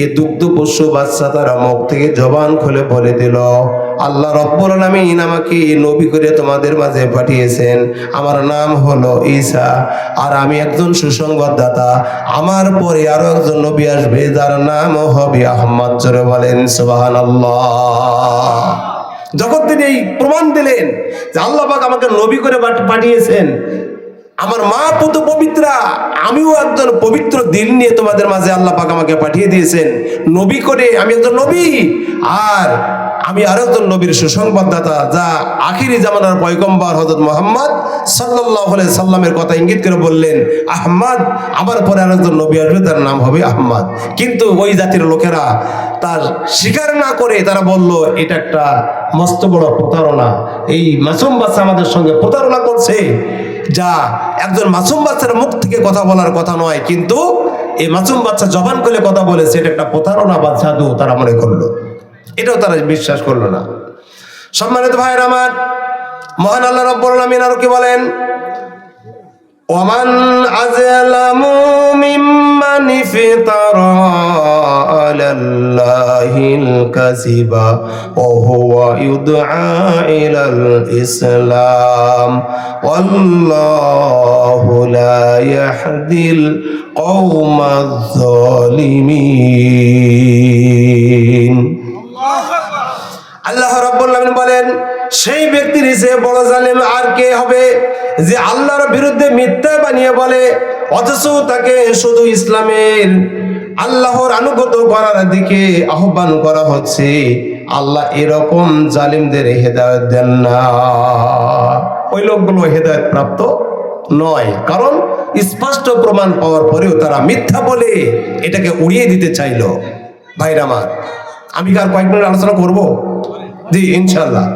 এই দুগ্ধ পশু বাচ্চা তারা মুখ থেকে জবান খুলে বলে দিল, আল্লাহ রাব্বুল আলামিন আমাকে নবী করে তোমাদের মাঝে পাঠিয়েছেন, আমার নাম হলো ঈসা, আর আমি একজন সুসংবাদদাতা। আমার পরে আরো একজন নবী আসবে যার নাম হবে আহমদ। জোরে বলেন সুবহানাল্লাহ। যখন তিনি এই প্রমাণ দিলেন যে আল্লাহ পাক আমাকে নবী করে পাঠিয়েছেন, আমার মা পুত পবিত্রা, আমিও একজন পবিত্র দিন নিয়ে তোমাদের মাঝে আল্লাহ পাক আমাকে পাঠিয়ে দিয়েছেন নবী করে, আমি একজন নবী, আর আমি আরো একজন নবীর সুসংবাদদাতা, যা আখিরি জামানার পয়গম্বর হযরত মুহাম্মদ সাল্লাল্লাহু আলাইহি সাল্লামের কথা ইঙ্গিত করে বললেন, আহমদ, আমার পরে আরো একজন নবী আসবে তার নাম হবে আহমদ। কিন্তু ওই জাতির লোকেরা তার স্বীকার না করে তারা বলল, এটা একটা মস্ত বড় প্রতারণা, এই মাসুম বাচ্চা আমাদের সঙ্গে প্রতারণা করছে, যা একজন মাসুম বাচ্চার মুখ থেকে কথা বলার কথা নয়, কিন্তু এই মাসুম বাচ্চা জবান খুলে কথা বলেছে, এটা একটা প্রতারণা বা জাদু তারা মনে করলো। এটাও তারা বিশ্বাস করলো না। সম্মানিত ভাইয়েরা আমার, মহান আল্লাহ রাব্বুল আলামিন আরো কি বলেন, ওমান আযলামু মিম্মান ইফতারা আলাল্লাহিল কাযিবা ওয়া হুয়া ইউদআ ইলাল ইসলাম ওয়াল্লাহু লা ইয়াহদিল কওমায যালিমিন। আল্লাহ রাব্বুল আলামিন বলেন, সেই ব্যক্তির চেয়ে বড় জালেম আর কে হবে যে আল্লাহর বিরুদ্ধে মিথ্যা বানিয়ে বলে, অথচ তাকে শুধু ইসলামের আল্লাহর আনুগত্য করার দিকে আহ্বান করা হচ্ছে। আল্লাহ এরকম জালিমদের হেদায়েত দেন না। ওই লোকগুলো হেদায়েত প্রাপ্ত নয়, কারণ স্পষ্ট প্রমাণ পাওয়ার পরেও তারা মিথ্যা বলে এটাকে উড়িয়ে দিতে চাইল। ভাইরা আমার, আমি আর কয়েক মিনিট আলোচনা করব, জি ইনশাআল্লাহ।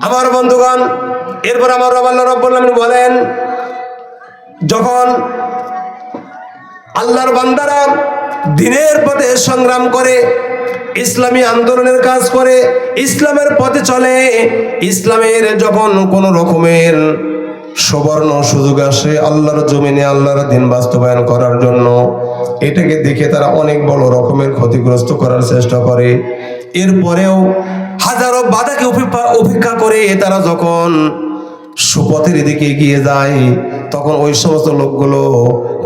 আমার বন্ধুগণ, এরপর আমার আল্লাহ রাব্বুল আলামিন বলেন, যখন আল্লাহর বান্দারা দ্বীনের পথে সংগ্রাম করে, ইসলামী আন্দোলনের কাজ করে, ইসলামের পথে চলে, ইসলামের যখন কোন রকমের সুবর্ণ সুযোগ আসে আল্লাহর জমিনে আল্লাহর দ্বীন বাস্তবায়ন করার জন্য, এটাকে দেখে তারা অনেক বড় রকমের ক্ষতিগ্রস্ত করার চেষ্টা করে। এরপরেও হাজারো বাধাকে উপেক্ষা করে তারা যখন সুপথের দিকে এগিয়ে যায়, তখন ওই সমস্ত লোকগুলো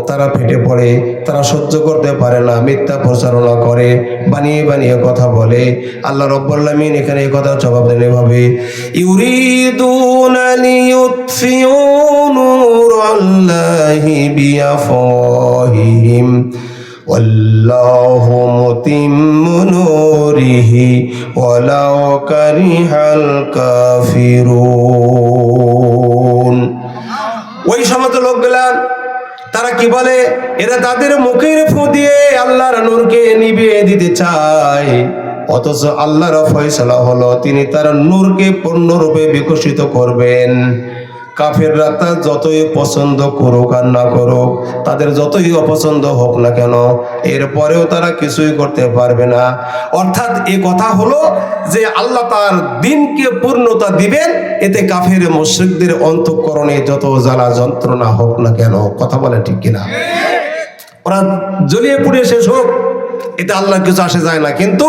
তারা ফেটে পড়ে, তারা সহ্য করতে পারে না, মিথ্যা প্রচারণা করে, বানিয়ে বানিয়ে কথা বলে। আল্লাহ রাব্বুল আলামিন এখানে এই কথা জবাব দেন এভাবে, ইউরিদুনা লিইউতফিউ নূরাল্লাহি বিআফওয়াহিহিম ওয়াল্লাহু মুতিম্মু নূরিহি ওয়ালাউ কারিহাল কাফিরুন। ওই সমস্ত লোকগুলা তারা কি বলে, এরা তাদের মুখের ফু দিয়ে আল্লাহর নূরকে নিভিয়ে দিতে চায়, অথচ আল্লাহর ফয়সালা হলো তিনি তার নূরকে পূর্ণরূপে বিকশিত করবেন। কাফেররা তা যতই পছন্দ করুক আর না করুক, তাদের যতই অপছন্দ হোক না কেন, এরপরেও তারা কিছুই করতে পারবে না। অর্থাৎ এই কথা হলো যে আল্লাহ তার দিনকে পূর্ণতা দিবেন, এতে কাফের মুশরিকদের অন্তঃকরণে যত জ্বালা যন্ত্রণা হোক না কেন। কথা বলে ঠিক কিনা? ওরা জ্বলিয়ে পুড়িয়ে শেষ হোক, এতে আল্লাহর কিছু আসে যায় না, কিন্তু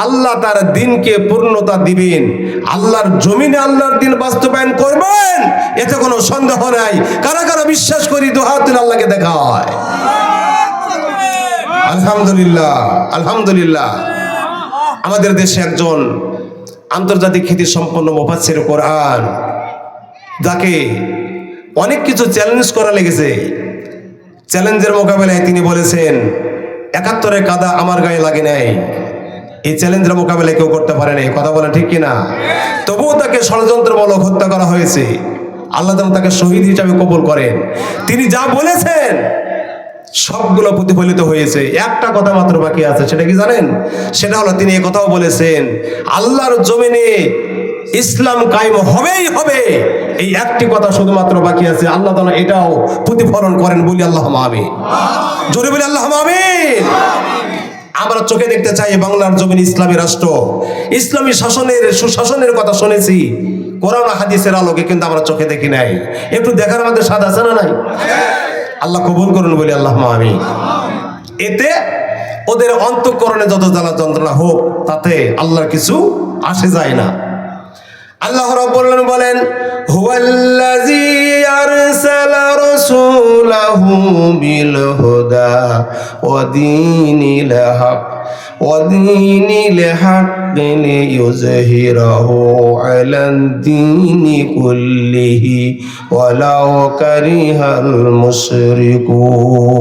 আল্লাহ তার দিনকে পূর্ণতা দিবেন, আল্লাহর জমিনে আল্লাহর দিন বাস্তবায়ন করবেন, এতে কোনো সন্দেহ নাই। কারা কারা বিশ্বাস করি দুহাত তুলে আল্লাহকে দেখা হয়? আলহামদুলিল্লাহ, আলহামদুলিল্লাহ। আমাদের দেশে একজন আন্তর্জাতিক খ্যাতি সম্পন্ন মুফাসসির কোরআন, যাকে অনেক কিছু চ্যালেঞ্জ করা লেগেছে, চ্যালেঞ্জের মোকাবেলায় তিনি বলেছেন ৭১-এর কাদা আমার গায়ে লাগে নাই। এই চ্যালেঞ্জের মোকাবেলা কেউ করতে পারে নাই। কথা বলে ঠিক কিনা? তবুও তাকে ষড়যন্ত্রমূলক হত্যা করা হয়েছে। আল্লাহ যেন তাকে শহীদ হিসাবে কবুল করেন। তিনি যা বলেছেন সবগুলো প্রতিফলিত হয়েছে। একটা কথা মাত্র বাকি আছে, সেটা কি জানেন? সেটা হলো তিনি এই কথাও বলেছেন, আল্লাহর জমিনে ইসলাম কায়েম হবেই হবে। এই একটি কথা শুধুমাত্র বাকি আছে, আল্লাহ তাআলা এটাও প্রতিফলন করেন। বলি আল্লাহুম্মা আমিন। জোরে বলি আল্লাহুম্মা আমিন। আমরা চোখে দেখতে চাই বাংলার জমিন ইসলামী রাষ্ট্র, ইসলামী শাসনের সুশাসনের কথা শুনেছি কোরআন হাদিসের আলোকে, কিন্তু আমরা চোখে দেখি নাই। একটু দেখার আমাদের স্বাদ আছে না নাই? আল্লাহ কবুল করুন, বলি আল্লাহুম্মা আমিন। এতে ওদের অন্তঃকরণে যত জ্বালা যন্ত্রণা হোক, তাতে আল্লাহর কিছু আসে যায় না। আল্লাহ রাব্বুল আলামিন বলেন, হুয়াল্লাযী আরসালা রাসূলাহু বিল হুদা ওয়া দীনিল হাক্কি লিইয়ুযহিরাহু আলাদ দীনি কুল্লিহি ওয়ালাউ কারিহাল মুশরিকুন।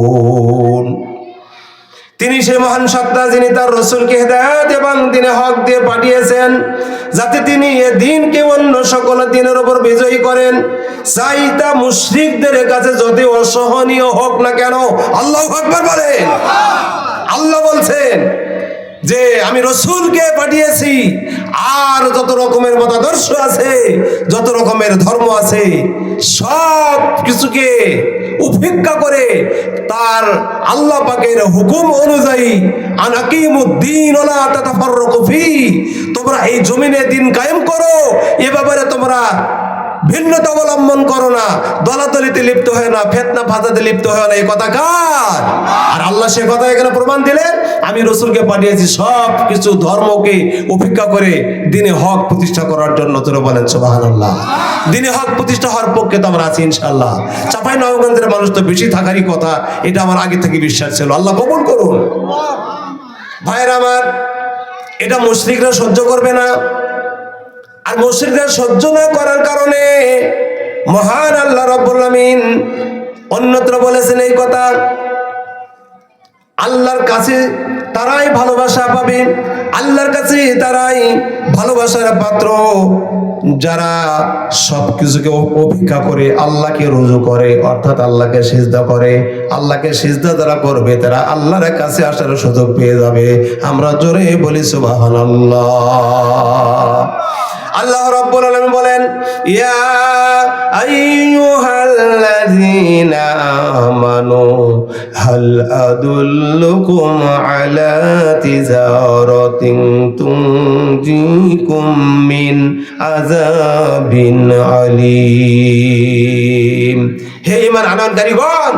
তিনি সেই মহান সত্তা যিনি তার রাসূলকে হিদায়াত এবং দ্বীনে হক দিয়ে পাঠিয়েছেন, যাতে তিনি এই দ্বীনকে অন্য সকল দ্বীনের উপর বিজয়ী করেন, চাই তা মুশরিকদের কাছে যদি অসহনীয় হোক না কেন। আল্লাহু আকবার বলেন। আল্লাহ বলছেন যে আমি রাসূলকে পাঠিয়েছি, আর যত রকমের মতাদর্শ আছে, যত রকমের ধর্ম আছে, সব কিছুকে উপেক্ষা করে তার আল্লাহ পাকের হুকুম অনুযায়ী আনাকিমুদ্দিন ওয়ালা তাতাফাররাকু ফি, তোমরা এই জমিনে দিন কায়েম করো, এ ব্যাপারে তোমরা ভিন্নতা অবলম্বন করো না, দলাদলিতে লিপ্ত হয় না, ফিতনা ফাসাদে লিপ্ত হয় না। এই কথা কার? আর আল্লাহ সে কথা এখানে প্রমাণ দিলেন, আমি রাসূলকে পাঠিয়েছি সব কিছু ধর্মকে উপেক্ষা করে দ্বীনে হক প্রতিষ্ঠা করার জন্য। তোরা বলেন সুবহানাল্লাহ। দ্বীনে হক প্রতিষ্ঠা হওয়ার পক্ষে তো আমরা আছি ইনশাআল্লাহ। চাঁপাইনবাবগঞ্জের মানুষ তো বেশি থাকারই কথা, এটা আমার আগে থেকে বিশ্বাস ছিল। আল্লাহ কবুল করুন। ভাইরা আমার, এটা মুশরিকরা সহ্য করবে না। আর মুশরিকরা সহ্য না করার কারণে মহান আল্লাহ রাব্বুল আলামিন অন্যত্র বলেছেন এই কথা, আল্লাহর কাছে তারাই ভালোবাসা পাবে, আল্লাহর কাছে তারাই ভালোবাসার পাত্র, যারা সবকিছুকে উপেক্ষা করে আল্লাহকে রুজু করে, অর্থাৎ আল্লাহকে সিজদা করে। আল্লাহকে সিজদা যারা করবে তারা আল্লাহর কাছে আসার সুযোগ পেয়ে যাবে। আমরা জোরে বলি সুবহানাল্লাহ। আল্লাহ রাব্বুল আলামিন বলেন, ইয়া আইয়ুহাল্লাযীনা আমানু হাল আদুল্লুকুম আলা তিজারাতিন তুনজিকুম মিন আযাবিন আলীম। হে ঈমান আনয়নকারীগণ,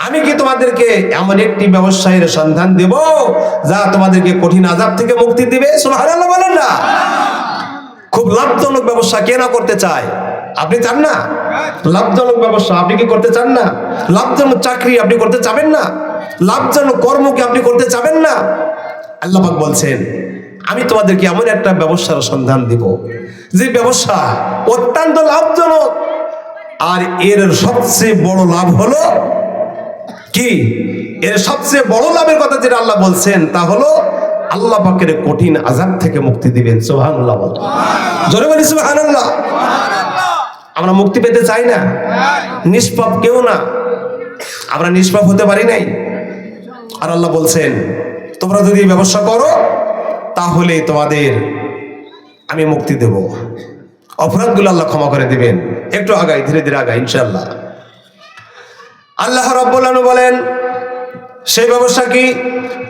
আমি কি তোমাদেরকে এমন একটি ব্যবসায়ের সন্ধান দেব যা তোমাদেরকে কঠিন আযাব থেকে মুক্তি দিবে? সুবহানাল্লাহ বলেন না? খুব লাভজনক ব্যবসা কে না করতে চায়? আপনি চান না লাভজনক ব্যবসা? আপনি কি করতে চান না? লাভজনক চাকরি আপনি করতে চাবেন না? লাভজনক কর্ম কি আপনি করতে চাবেন না? আল্লাহ পাক বলছেন, আমি তোমাদেরকে এমন একটা ব্যবসার সন্ধান দিব যে ব্যবসা অত্যন্ত লাভজনক। আর এর সবচেয়ে বড় লাভ হলো কি? এর সবচেয়ে বড় লাভের কথা যেটা আল্লাহ বলছেন তা হলো আল্লাহ পাকের কঠিন আযাব থেকে মুক্তি দিবেন। সুবহানাল্লাহ। জোরে বলি সুবহানাল্লাহ। আমরা মুক্তি পেতে চাই না? নিষ্পাপ কেউ না, আমরা নিষ্পাপ হতে পারি নাই। আর আল্লাহ বলছেন, তোমরা যদি ব্যবসা করো তাহলে তোমাদের আমি মুক্তি দেব, অপরাধগুলো আল্লাহ ক্ষমা করে দিবেন। একটু আগাই, ধীরে ধীরে আগাই ইনশাআল্লাহ। আল্লাহ রাব্বুল আলামিন বলেন সেই ব্যবস্থা কি,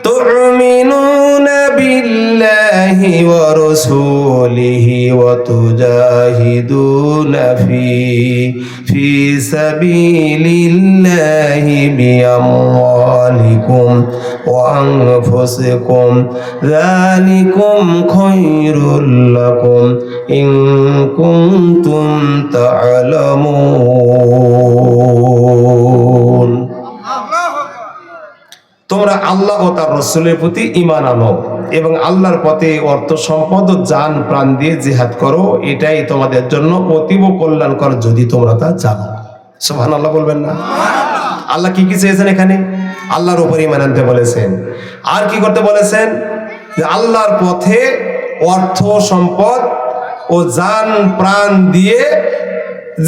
তুমিনুনা বিল্লাহি ওয়া রাসূলিহি ওয়া তুজাহিদুনা ফি সাবিলিল্লাহি বিআমওয়ালিকুম ওয়া আনফুসিকুম যালিকুম খায়রুল লাকুম ইন কুনতুম তা'লামুন। তোমরা আল্লাহ ও তার রাসূলের প্রতি ঈমান আনো এবং আল্লাহর পথে অর্থ সম্পদ ও জান প্রাণ দিয়ে জিহাদ করো, এটাই তোমাদের জন্য অতীব কল্যাণকর যদি তোমরা তা জানো। সুবহানাল্লাহ বলবেন না? আল্লাহ কি কি চেয়েছেন এখানে? আল্লাহর উপর ঈমান আনতে বলেছেন, আর কি করতে বলেছেন? যে আল্লাহর পথে অর্থ সম্পদ ও জান প্রাণ দিয়ে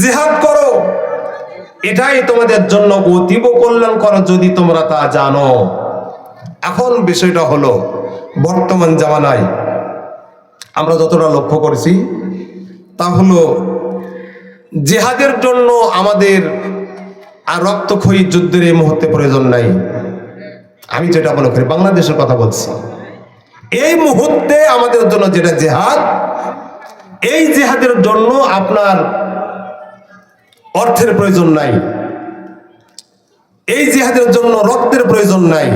জিহাদ করো, এটাই তোমাদের জন্য অতীব কল্যাণকর যদি তোমরা তা জানো। এখন বিষয়টা হলো, বর্তমান জামানায় আমরা যতটা লক্ষ্য করছি তা হলো জিহাদের জন্য আমাদের আর রক্তক্ষয়ী যুদ্ধের এই মুহূর্তে প্রয়োজন নাই। আমি যেটা মনে করি, বাংলাদেশের কথা বলছি, এই মুহূর্তে আমাদের জন্য যেটা জিহাদ, এই জিহাদের জন্য আপনার অর্থের প্রয়োজন নাই, এই জিহাদের জন্য রক্তের প্রয়োজন নাই।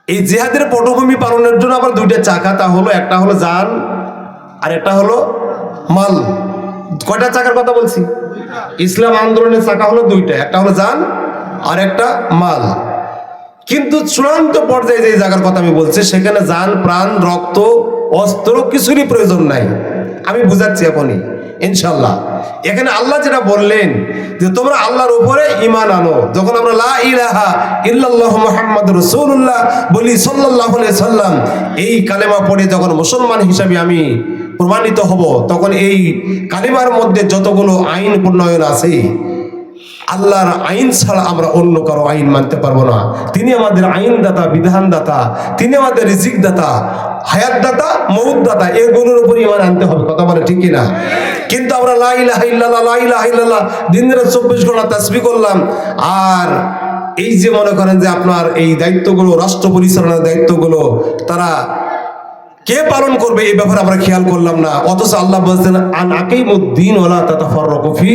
এই জিহাদের পটভূমি পালনের জন্য আবার দুইটা চাকা, তা হলো একটা হলো জান আর একটা হলো মাল। কয়টা চাকার কথা বলছি? ইসলাম আন্দোলনের চাকা হলো দুইটা, একটা হলো জান আর একটা মাল। কিন্তু চূড়ান্ত পর্যায়ে যে জায়গার কথা আমি বলছি, সেখানে জান প্রাণ রক্ত অস্ত্র কিছুরই প্রয়োজন নাই। আমি বুঝাচ্ছি এখনই ইনশাআল্লাহ। এখানে আল্লাহ যেটা বললেন যে তোমরা আল্লাহর উপরে ঈমান আনো, যখন আমরা লা ইলাহা ইল্লাল্লাহু মুহাম্মাদুর রাসূলুল্লাহ বলি সাল্লাল্লাহু আলাইহি সাল্লাম, এই কালেমা পড়ে যখন মুসলমান হিসাবে আমি প্রমাণিত হব, তখন এই কালেমার মধ্যে যতগুলো আইন প্রণয়ন আছে, আল্লাহর আইন ছাড়া আমরা অন্য কারো আইন মানতে পারবো না। তিনি আমাদের আইন দাতা, বিধান দাতা, তিনি আমাদের রিজিক দাতা, হায়াত দাতা, মউত দাতা, এগুলোর উপর ঈমান আনতে হবে। কথা বলে ঠিক কিনা? কিন্তু আমরা লা ইলাহা ইল্লাল্লাহ, লা ইলাহা ইল্লাল্লাহ দিন রাত 24 ঘন্টা তাসবিহ করলাম, আর এই যে মনে করেন যে আপনার এই দায়িত্বগুলো, রাষ্ট্র পরিচালনার দায়িত্বগুলো তারা কে পালন করবে এই ব্যাপারে আমরা খেয়াল করলাম না। অথচ আল্লাহ বলছেন আন আকিমুদ্দিন ওয়ালা তাতাফাররাকু ফি,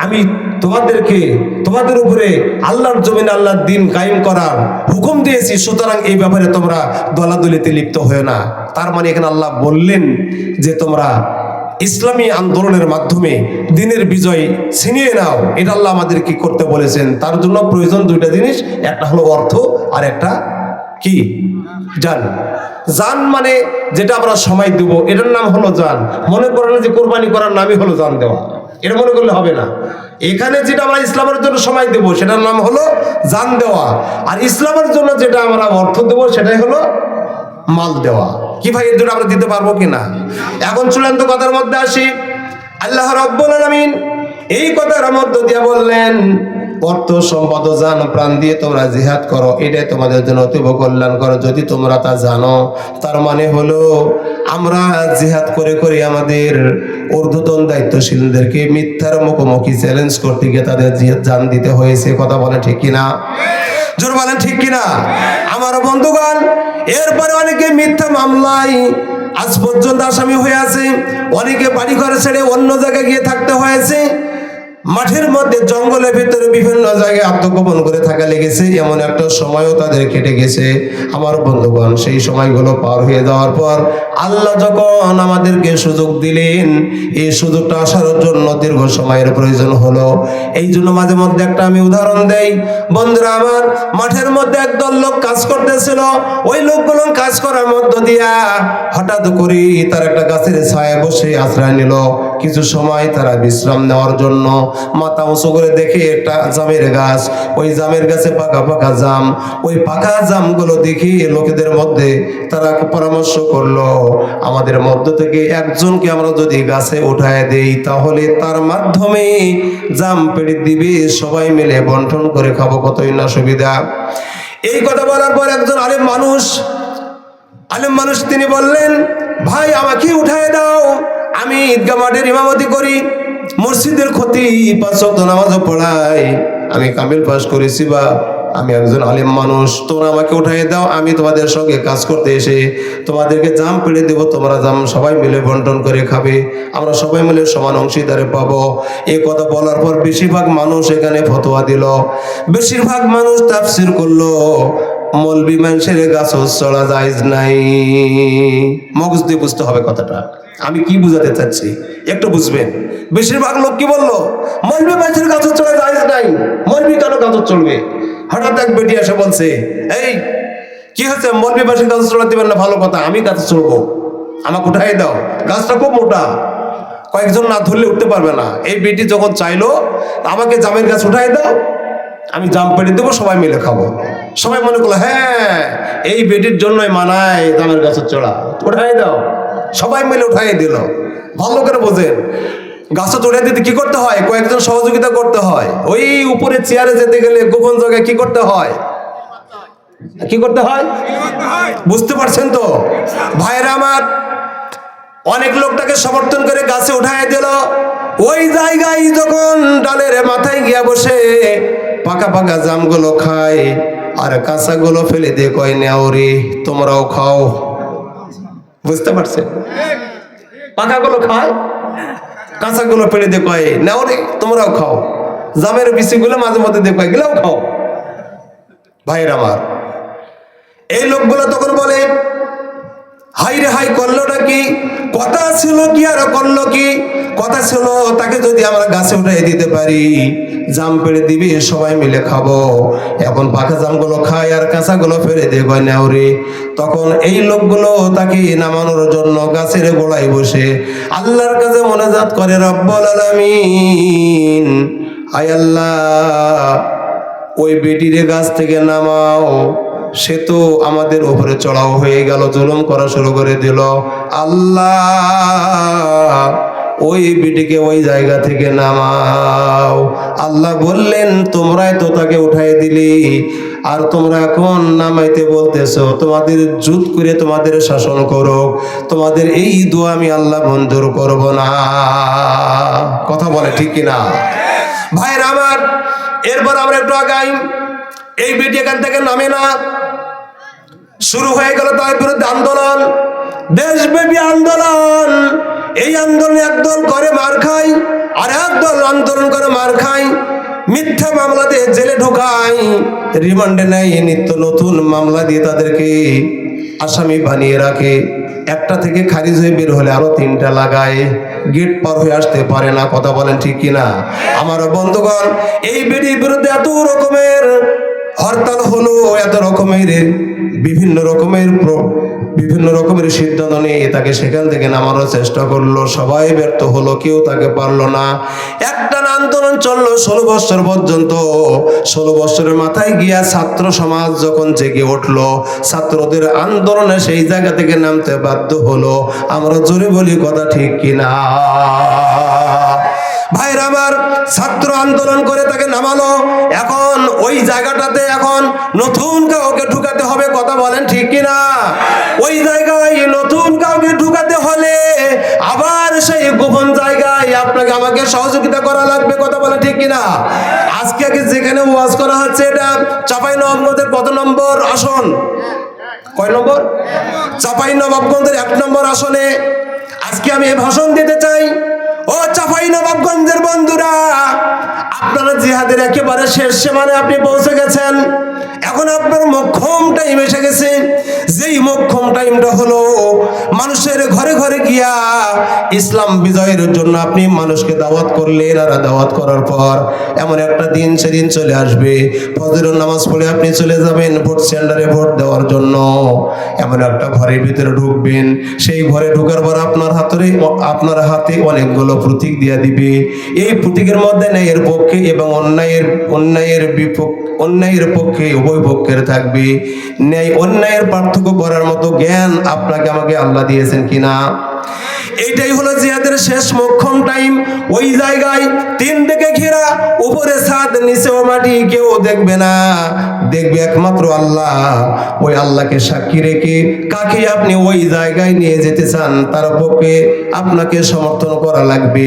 আমি তোমাদের উপরে আল্লাহর জমিনে আল্লাহর দ্বীন কায়েম করার হুকুম দিয়েছি, সুতরাং এই ব্যাপারে তোমরা দলাদলিতে লিপ্ত হয়ো না। তার মানে এখানে আল্লাহ বললেন যে তোমরা ইসলামী আন্দোলনের মাধ্যমে দ্বীনের বিজয় ছিনিয়ে নাও। এটা আল্লাহ আমাদের কি করতে বলেছেন। তার জন্য প্রয়োজন দুইটা জিনিস, একটা হলো অর্থ আর একটা কি জান। জান মানে যেটা আমরা সময় দেব, এটার নাম হলো জান। মনে করেন যে কোরবানি করার নামই হলো জান দেওয়া, এটা মনে করলে হবে না। এখানে যেটা আমরা ইসলামের জন্য সময় দেব, সেটার নাম হলো জান দেওয়া। আর ইসলামের জন্য যেটা আমরা অর্থ দেব, সেটাই হলো মাল দেওয়া। কি ভাই, এর জন্য আমরা দিতে পারবো কিনা? এখন চূড়ান্ত কথার মধ্যে আসি। আল্লাহ রাব্বুল আলামিন এই কথার মধ্য দিয়ে বললেন, অর্থ সম্পদ জান প্রাণ দিয়ে তোমরা জিহাদ করো, এটাই তোমাদের জন্য অতীব কল্যাণকর যদি তোমরা তা জানো। তার মানে হলো আমরা জিহাদ করে করে আমাদের ঊর্ধ্বতন দায়িত্বশীলদেরকে মিথ্যার মুখোমুখি চ্যালেঞ্জ করতে গিয়ে তাদের জান দিতে হয়েছে। কথা বলে ঠিক কিনা? জোর বলেন ঠিক কিনা? আমার বন্ধুগণ, এরপরে অনেকে মিথ্যা মামলায় আজ পর্যন্ত আসামি হয়ে আছে, অনেকে বাড়ি ঘর ছেড়ে অন্য জায়গায় গিয়ে থাকতে হয়েছে, মাঠের মধ্যে জঙ্গলের ভিতরে বিভিন্ন জায়গায় আত্মগোপন করে থাকা লেগেছে। এমন একটা সময়ও তাদের কেটে গেছে। আমার বন্ধুগণ, সেই সময়গুলো পার হয়ে যাওয়ার পর আল্লাহ যখন আমাদেরকে সুযোগ দিলেন, এই সুযোগটা আসার জন্য দীর্ঘ সময়ের প্রয়োজন হলো। এই জন্য মাঝে মধ্যে একটা আমি উদাহরণ দেই। বন্ধুরা আমার, মাঠের মধ্যে একদল লোক কাজ করতেছিল। ওই লোকগুলো কাজ করার মধ্য দিয়া হঠাৎ করে তার একটা গাছের ছায়ায় বসে আশ্রয় নিল। কিছু সময় তারা বিশ্রাম নেওয়ার জন্য মাথা উঁচু করে দেখে একটা জামের গাছ, ওই জামের গাছে পাকা পাকা জাম। ওই পাকা জামগুলো দেখে লোকেদের মধ্যে তারা পরামর্শ করলো, আমাদের মধ্য থেকে একজনকে আমরা যদি গাছে উঠায় দেই, তাহলে তার মাধ্যমে জাম পেড়ে দিবে, সবাই মিলে বন্টন করে খাবো, কতই না সুবিধা। এই কথা বলার পর একজন আলেম মানুষ তিনি বললেন, ভাই আমাকে উঠায় দাও, আমি ঈদগাহ মাঠের ইমামতি করি, মসজিদের ক্ষতি, 5 ওয়াক্ত নামাজও পড়াই, আমি কামিল পাস করেছি বা আমি একজন আলেম মানুষ, তোমরা আমাকে উঠাই দাও, আমি তোমাদের সঙ্গে কাজ করতে এসে তোমাদেরকে জাম পেড়ে দেবো, তোমরা জাম সবাই মিলে বন্টন করে খাবে, আমরা সবাই মিলে সমান অংশীদারে পাবো। এই কথা বলার পর বেশিরভাগ মানুষ এখানে ফতোয়া দিল, বেশিরভাগ মানুষ তাফসীর করলো মৌলবি মানুষের গাছ চড়া জায়েজ নাই। মগজ দিয়ে বুঝতে হবে কথাটা, আমি কি বুঝাতে চাচ্ছি একটু বুঝবেন। বেশিরভাগ লোক কি বললো, মৌলবি মানুষের গাছ চড়া জায়েজ নাই, মৌলবি কেন গাছ চলবে? হঠাৎ এক বেটি এসে বলছে, এই কি হচ্ছে, মৌলবি মানুষের গাছ চড়া দিবেন না, ভালো কথা, আমি গাছ চড়বো, আমাকে উঠাই দাও, গাছটা খুব মোটা, কয়েকজন না ধরলে উঠতে পারবে না। এই বেটি যখন চাইলো আমাকে জামের গাছ উঠাই দাও, আমি জাম পেড়ে দেবো, সবাই মিলে খাবো। সবাই মনে করলো হ্যাঁ এই বেটির জন্যই মানায় জামের গাছের চড়া, উঠাই দাও, সবাই মিলে উঠাই দিল। ভালো করে বোঝেন, গাছ চড়াই দিতে কি করতে হয়, কয়েকজন সহযোগিতা করতে হয়। ওই উপরে চেয়ারে যেতে গেলে গোপন জায়গায় কি করতে হয়, কি করতে হয় বুঝতে পারছেন তো ভাইরা আমার? অনেক লোকটাকে সমর্থন করে গাছে উঠাই দিল। ওই জায়গায় যখন ডালের মাথায় গিয়া বসে পাকা পাকা জামগুলো খায় আর কাঁচাগুলো ফেলে দিয়ে কয় নেও রে তোমরাও খাও। বুঝতে পারছেন? পাকাগুলো খায়, কাঁচাগুলো ফেলে দিয়ে কয় নেও রে তোমরাও খাও, জামের বিচিগুলো মাঝে মধ্যে দিয়ে কয় গেলেও খাও। ভাইয়ের আমার, এই লোকগুলো তখন বলে হাই রে হাই, করলোটা কি? কথা ছিল কি আর করলো কি? কথা ছিল তাকে যদি আমরা গাছে উঠাই দিতে পারি, জাম পেড়ে দিবি, সবাই মিলে খাবো। এখন পাকা জামগুলো খায় আর কাঁচাগুলো ফেলে দিয়ে কয় নেও রে। তখন এই লোকগুলো তাকে নামানোর জন্য গাছের গোড়ায় বসে আল্লাহর কাছে মোনাজাত করে, রব্বুল আলামিন, আয় আল্লাহ ওই বেটিরে গাছ থেকে নামাও, সে তো আমাদের উপরে চড়াও হয়ে গেল, জুলুম করা শুরু করে দিল। আল্লাহ ওই বেটিকে ওই জায়গা থেকে নামাও। আল্লাহ বললেন তোমরাই তো তাকে উঠাই দিলি, আর তোমরা এখন নামাইতে বলতেছো, তোমাদের জুত করে তোমাদের শাসন করো, তোমাদের এই দোয়া আমি আল্লাহ মঞ্জুর করব না। কথা বলে ঠিক কিনা ভাইরা আমার? এরপর আমরা একটু আগাই। এই বেটি এখান থেকে নামে না, শুরু হয়ে গেল তার বিরুদ্ধে আন্দোলন, দেশব্যাপী আন্দোলন। এই আন্দোলনে একদল করে মার খায় আর একদল আন্দোলন করে মার খায়, মিথ্যা মামলা দিয়ে জেলে ঢোকায়, রিমান্ডে নেয়, নিত্য নতুন মামলা দিয়ে তাদেরকে আসামি বানিয়ে রাখে। একটা থেকে খারিজ হয়ে বের হলে আরো 3টা লাগায়, গেট পার হয়ে আসতে পারে না। কথা বলেন ঠিক কিনা আমার বন্ধুগণ? এই বেটির বিরুদ্ধে এত রকমের হরতাল হলো, এত রকমের বিভিন্ন রকমের সিদ্ধান্ত নিয়ে তাকে সেখান থেকে নামানোর চেষ্টা করলো, সবাই ব্যর্থ হলো, কেউ তাকে পারলো না। একটা আন্দোলন চললো 16 বছর পর্যন্ত। 16 বছরের মাথায় গিয়া ছাত্র সমাজ যখন জেগে উঠলো, ছাত্রদের আন্দোলনে সেই জায়গা থেকে নামতে বাধ্য হলো। আমরা জোরে বলি কথা ঠিক কিনা ভাইরা আমার? ছাত্র আন্দোলন করে তাকে নামালো। এখন ওই জায়গাটাতে এখন নতুন কাউকে ঢুকাতে হবে। কথা বলেন ঠিক কিনা? ওই জায়গায় নতুন কাউকে ঢুকাতে হলে আবার সেই গোপন জায়গায় আপনাকে আমাকে সহযোগিতা করা লাগবে। কথা বলেন ঠিক কিনা? আজকে যেখানে ওয়াজ করা হচ্ছে এটা চাঁপাইনবাবগঞ্জের কত নম্বর আসন? কয় নম্বর? চাঁপাইনবাবগঞ্জের 1 নম্বর আসনে আজকে আমি ভাষণ দিতে চাই। ও চাঁপাইনবাবগঞ্জের বন্ধুরা, আপনারা জিহাদের একেবারে শেষ সীমানে আপনি পৌঁছে গেছেন। এখন আপনার মোক্ষম টাইম এসে গেছে। যেই মোক্ষম টাইমটা হলো মানুষের ঘরে ঘরে গিয়া ইসলাম বিজয়ের জন্য আপনি মানুষকে দাওয়াত করলেন, আর দাওয়াত করার পর এমন একটা দিন, সেদিন চলে আসবে, ফজরের নামাজ পড়ে আপনি চলে যাবেন ভোট সেন্টারে ভোট দেওয়ার জন্য। এমন একটা ঘরের ভিতরে ঢুকবেন, সেই ঘরে ঢোকার পর আপনার হাতে অনেকগুলো প্রতীক দিয়া দিবে। এই প্রতীকের মধ্যে ন্যায়ের পক্ষে এবং অন্যায়ের পক্ষে উভয় পক্ষের থাকবে। ন্যায় অন্যায়ের পার্থক্য করার মতো জ্ঞান আপনাকে আমাকে আল্লাহ দিয়েছেন কিনা? এইটাই হলো জিহাদের শেষ মোক্ষম টাইম। ওই জায়গায় 3 দিকে ঘেরা, উপরে ছাদ, নিচেও মাটি, কেউ দেখবে না, দেখবে একমাত্র আল্লাহ। ওই আল্লাহকে সাক্ষী রেখে কাকে আপনি ওই জায়গায় নিয়ে যেতে চান, তার পক্ষে আপনাকে সমর্থন করা লাগবে।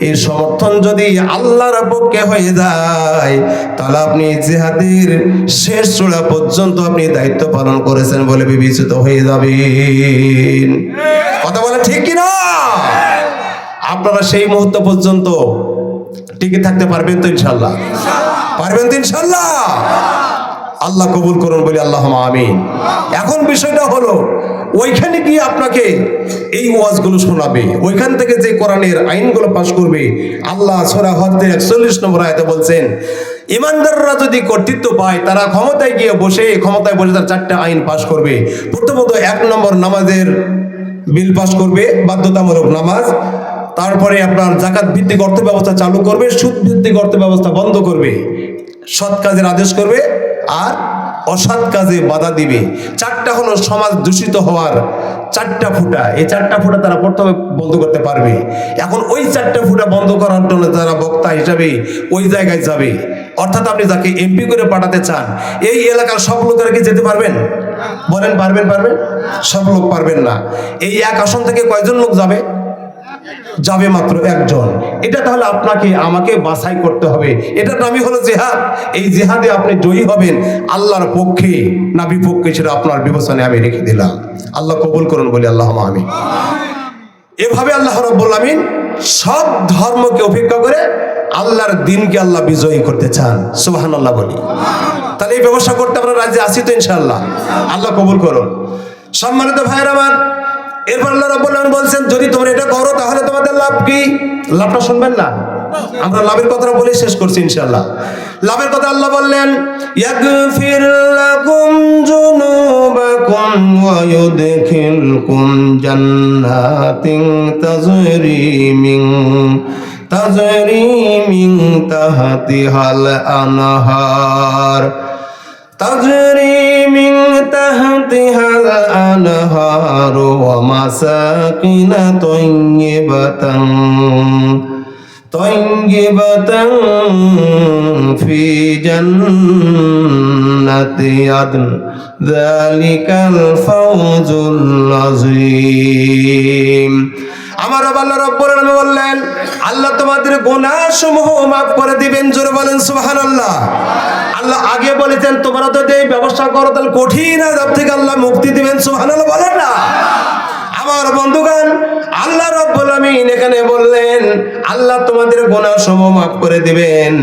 এই সমর্থন যদি আল্লাহর পক্ষে হয়ে যায়, তাহলে আপনি জিহাদের শেষ চূড়া পর্যন্ত আপনি দায়িত্ব পালন করেছেন বলে বিবেচিত হয়ে যাবেন। কথা বলে ঠিক কিনা? আপনারা সেই মুহূর্ত পর্যন্ত টিকে থাকতে পারবেন তো ইনশাআল্লাহ? পারবেন তো ইনশাআল্লাহ? আল্লাহ কবুল করুন বলি আল্লাহুম্মা আমিন। এখন বিষয়টা হলো, ওইখানে গিয়ে আপনাকে এই ওয়াজগুলো শোনাবে, ওইখান থেকে যে কোরআনের আইনগুলো পাশ করবে। আল্লাহ সূরা হজ্জের 41 নম্বর আয়াতে বলছেন, ইমানদাররা যদি কর্তৃত্ব পায়, তারা ক্ষমতায় বসে তার 4টা আইন পাশ করবে। প্রথমত 1 নম্বর নামাজের বিল পাশ করবে, বাধ্যতামূলক নামাজ। তারপরে আপনার যাকাত ভিত্তিক অর্থ ব্যবস্থা চালু করবে, সুদ ভিত্তিক অর্থ ব্যবস্থা বন্ধ করবে, সৎ কাজের আদেশ করবে আর অসৎ কাজে বাধা দিবে। 4টা হলো সমাজ দূষিত হওয়ার 4টা ফুটা। এই 4টা ফুটা তারা প্রথমে বন্ধ করতে পারবে। এখন ওই 4টা ফুটা বন্ধ করার জন্য যারা বক্তা হিসাবে ওই জায়গায় যাবে, অর্থাৎ আপনি যাকে এমপি করে পাঠাতে চান, এই এলাকার সব লোকেরা কি যেতে পারবেন? বলেন, পারবেন? সব লোক পারবেন না। এই এক আসন থেকে কয়জন লোক যাবে? যাবে মাত্র 1 জন। এটা তাহলে আপনাকে আমাকে বাছাই করতে হবে। এটার নামই হলো জিহাদ। এই জিহাদে আপনি জয়ী হবেন আল্লাহর পক্ষে না বিপক্ষে, সেটা আপনার বিবেচনায় আমি রেখে দিলাম। আল্লাহ কবুল করুন বলি আল্লাহুম্মা আমিন। এভাবে আল্লাহ রাব্বুল আমিন সব ধর্মকে উপেক্ষা করে আল্লাহর দ্বীনকে আল্লাহ বিজয়ী করতে চান। সুবহানাল্লাহ বলি। তাহলে এই ব্যবস্থা করতে আমরা রাজি আছি তো ইনশাআল্লাহ? আল্লাহ কবুল করুন। সম্মানিত ভাইরা আমার, এরপর আল্লাহ রাব্বুল আমিন বলছেন, যদি তোমরা এটা করো তাহলে তোমাদের লাভ কি? লাভটা শুনবেন না? আমরা লাভের কথাটা বলে শেষ করছি ইনশাআল্লাহ। লাভের কথা আল্লাহ বললেন, ইয়াগফির লাকুম যুনুবাকুম ওয়া ইউদখিলকুম জান্নাতিন তাজরি মিন তাহতিহাল আনহার ওয়া মাসাকিনা তয়্যিবাতান ফি জান্নাতি আদন যালিকাল ফাওজুল আযীম। আমার আল্লাহ রাব্বুল আলামিন বললেন, আল্লাহ তোমাদের গুনাহসমূহ মাফ করে দিবেন। জোরে বলেন সুবহানাল্লাহ। আল্লাহ আগে বলেছেন, তোমরা তো এই ব্যবস্থা করো তাহলে কঠিন আযাব থেকে আল্লাহ মুক্তি দিবেন। সুবহানাল্লাহ বলেন না? আমার বন্ধুগণ, আল্লাহ রাব্বুল আমিন এখানে বললেন, আল্লাহ তোমাদের গুনাহসমূহ মাফ করে দিবেন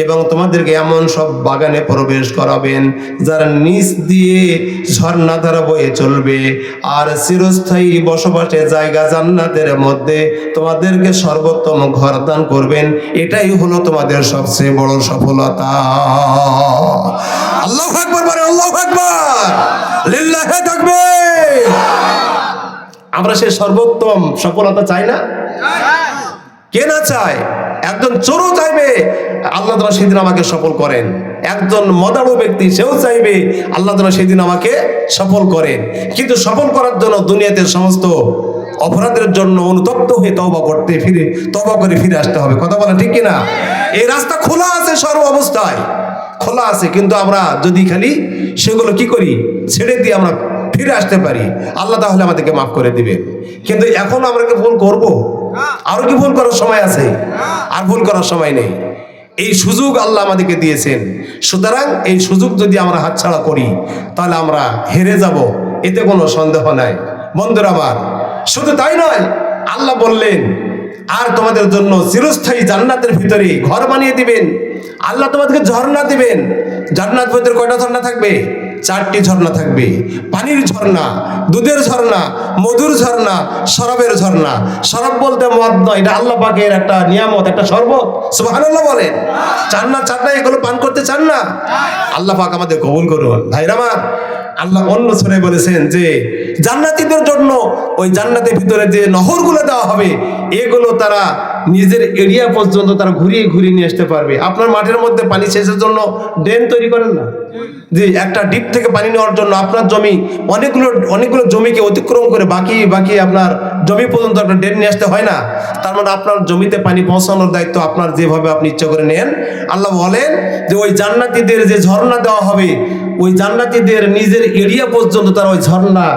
এবং তোমাদেরকে এমন সব বাগানে প্রবেশ করাবেন যার নিচ দিয়ে ঝর্ণা ধারা বয়ে চলবে, আর চিরস্থায়ী বসবাসের জায়গা জান্নাতের মধ্যে তোমাদেরকে সর্বোত্তম ঘর দান করবেন। এটাই হলো তোমাদের সবচেয়ে বড় সফলতা। আল্লাহু আকবার বলেন, আল্লাহু আকবার, লিল্লাহি তাকবীর। আমরা সেই সর্বোত্তম সফলতা চাই না? কে না চায়? একজন চোরও চাইবে আল্লাহ তাআলা সেদিন আমাকে সফল করেন, একজন মদারু ব্যক্তি সেও চাইবে আল্লাহ তাআলা সেদিন আমাকে সফল করেন। কিন্তু সফল করার জন্য দুনিয়াতে সমস্ত অপরাধের জন্য অনুতপ্ত হয়ে তওবা করে ফিরে আসতে হবে। কথা বলা ঠিক কিনা? এই রাস্তা খোলা আছে, সর্ব অবস্থায় খোলা আছে, কিন্তু আমরা যদি খালি সেগুলো কি করি, ছেড়ে দিয়ে আমরা ফিরে আসতে পারি, আল্লাহ তাহলে আমাদেরকে মাফ করে দিবে। কিন্তু এখন আমরা কি ভুল করব? আরো কি ভুল করার সময় আছে? আর ভুল করার সময় নেই। এই সুযোগ আল্লাহ আমাদেরকে দিয়েছেন। সুতরাং এই সুযোগ যদি আমরা হাতছাড়া করি তাহলে আমরা হেরে যাব, এতে কোনো সন্দেহ নাই। বন্ধুরা আমার, শুধু তাই নয়, আল্লাহ বললেন আর তোমাদের জন্য চিরস্থায়ী জান্নাতের ভিতরে ঘর বানিয়ে দিবেন। আল্লাহ তোমাদেরকে ঝর্ণা দিবেন। জান্নাত ভিতরে কয়টা ঝর্ণা থাকবে? 4টি ঝর্ণা থাকবে। পানির ঝর্ণা, দুধের ঝর্ণা, মধুর ঝর্ণা, শরাবের ঝর্ণা। শরাব বলতে মদ নয়, এটা আল্লাহ পাকের একটা নিয়ামত, একটা শরবত। সুবহানাল্লাহ বলেন। চান না এগুলো পান করতে চান না? আল্লাহ পাক আমাদের কবুল করুন। ভাইরা আমার, আল্লাহ অন্য সূরায় বলেছেন যে জান্নাতীদের জন্য ওই জান্নাতের ভিতরে যে নহরগুলো দেওয়া হবে এগুলো তারা নিজের এরিয়া পর্যন্ত তারা ঘুরিয়ে ঘুরিয়ে নিয়ে আসতে পারবে। আপনার মাঠের মধ্যে পানি সেচের জন্য ড্রেন তৈরি করেন না, যে একটা ডিপ থেকে পানি নেওয়ার জন্য আপনার জমি অনেকগুলো জমিকে অতিক্রম করে বাকি আপনার জমি পর্যন্ত একটা ড্রেন নিয়ে আসতে হয় না? তার মানে আপনার জমিতে পানি পৌঁছানোর দায়িত্ব আপনার, যেভাবে আপনি ইচ্ছা করে নেন। আল্লাহ বলেন যে ওই জান্নাতীদের যে ঝর্ণা দেওয়া হবে, ওই জান্নাতীদের নিজের এরিয়া পর্যন্ত তারা ওই ঝর্ণা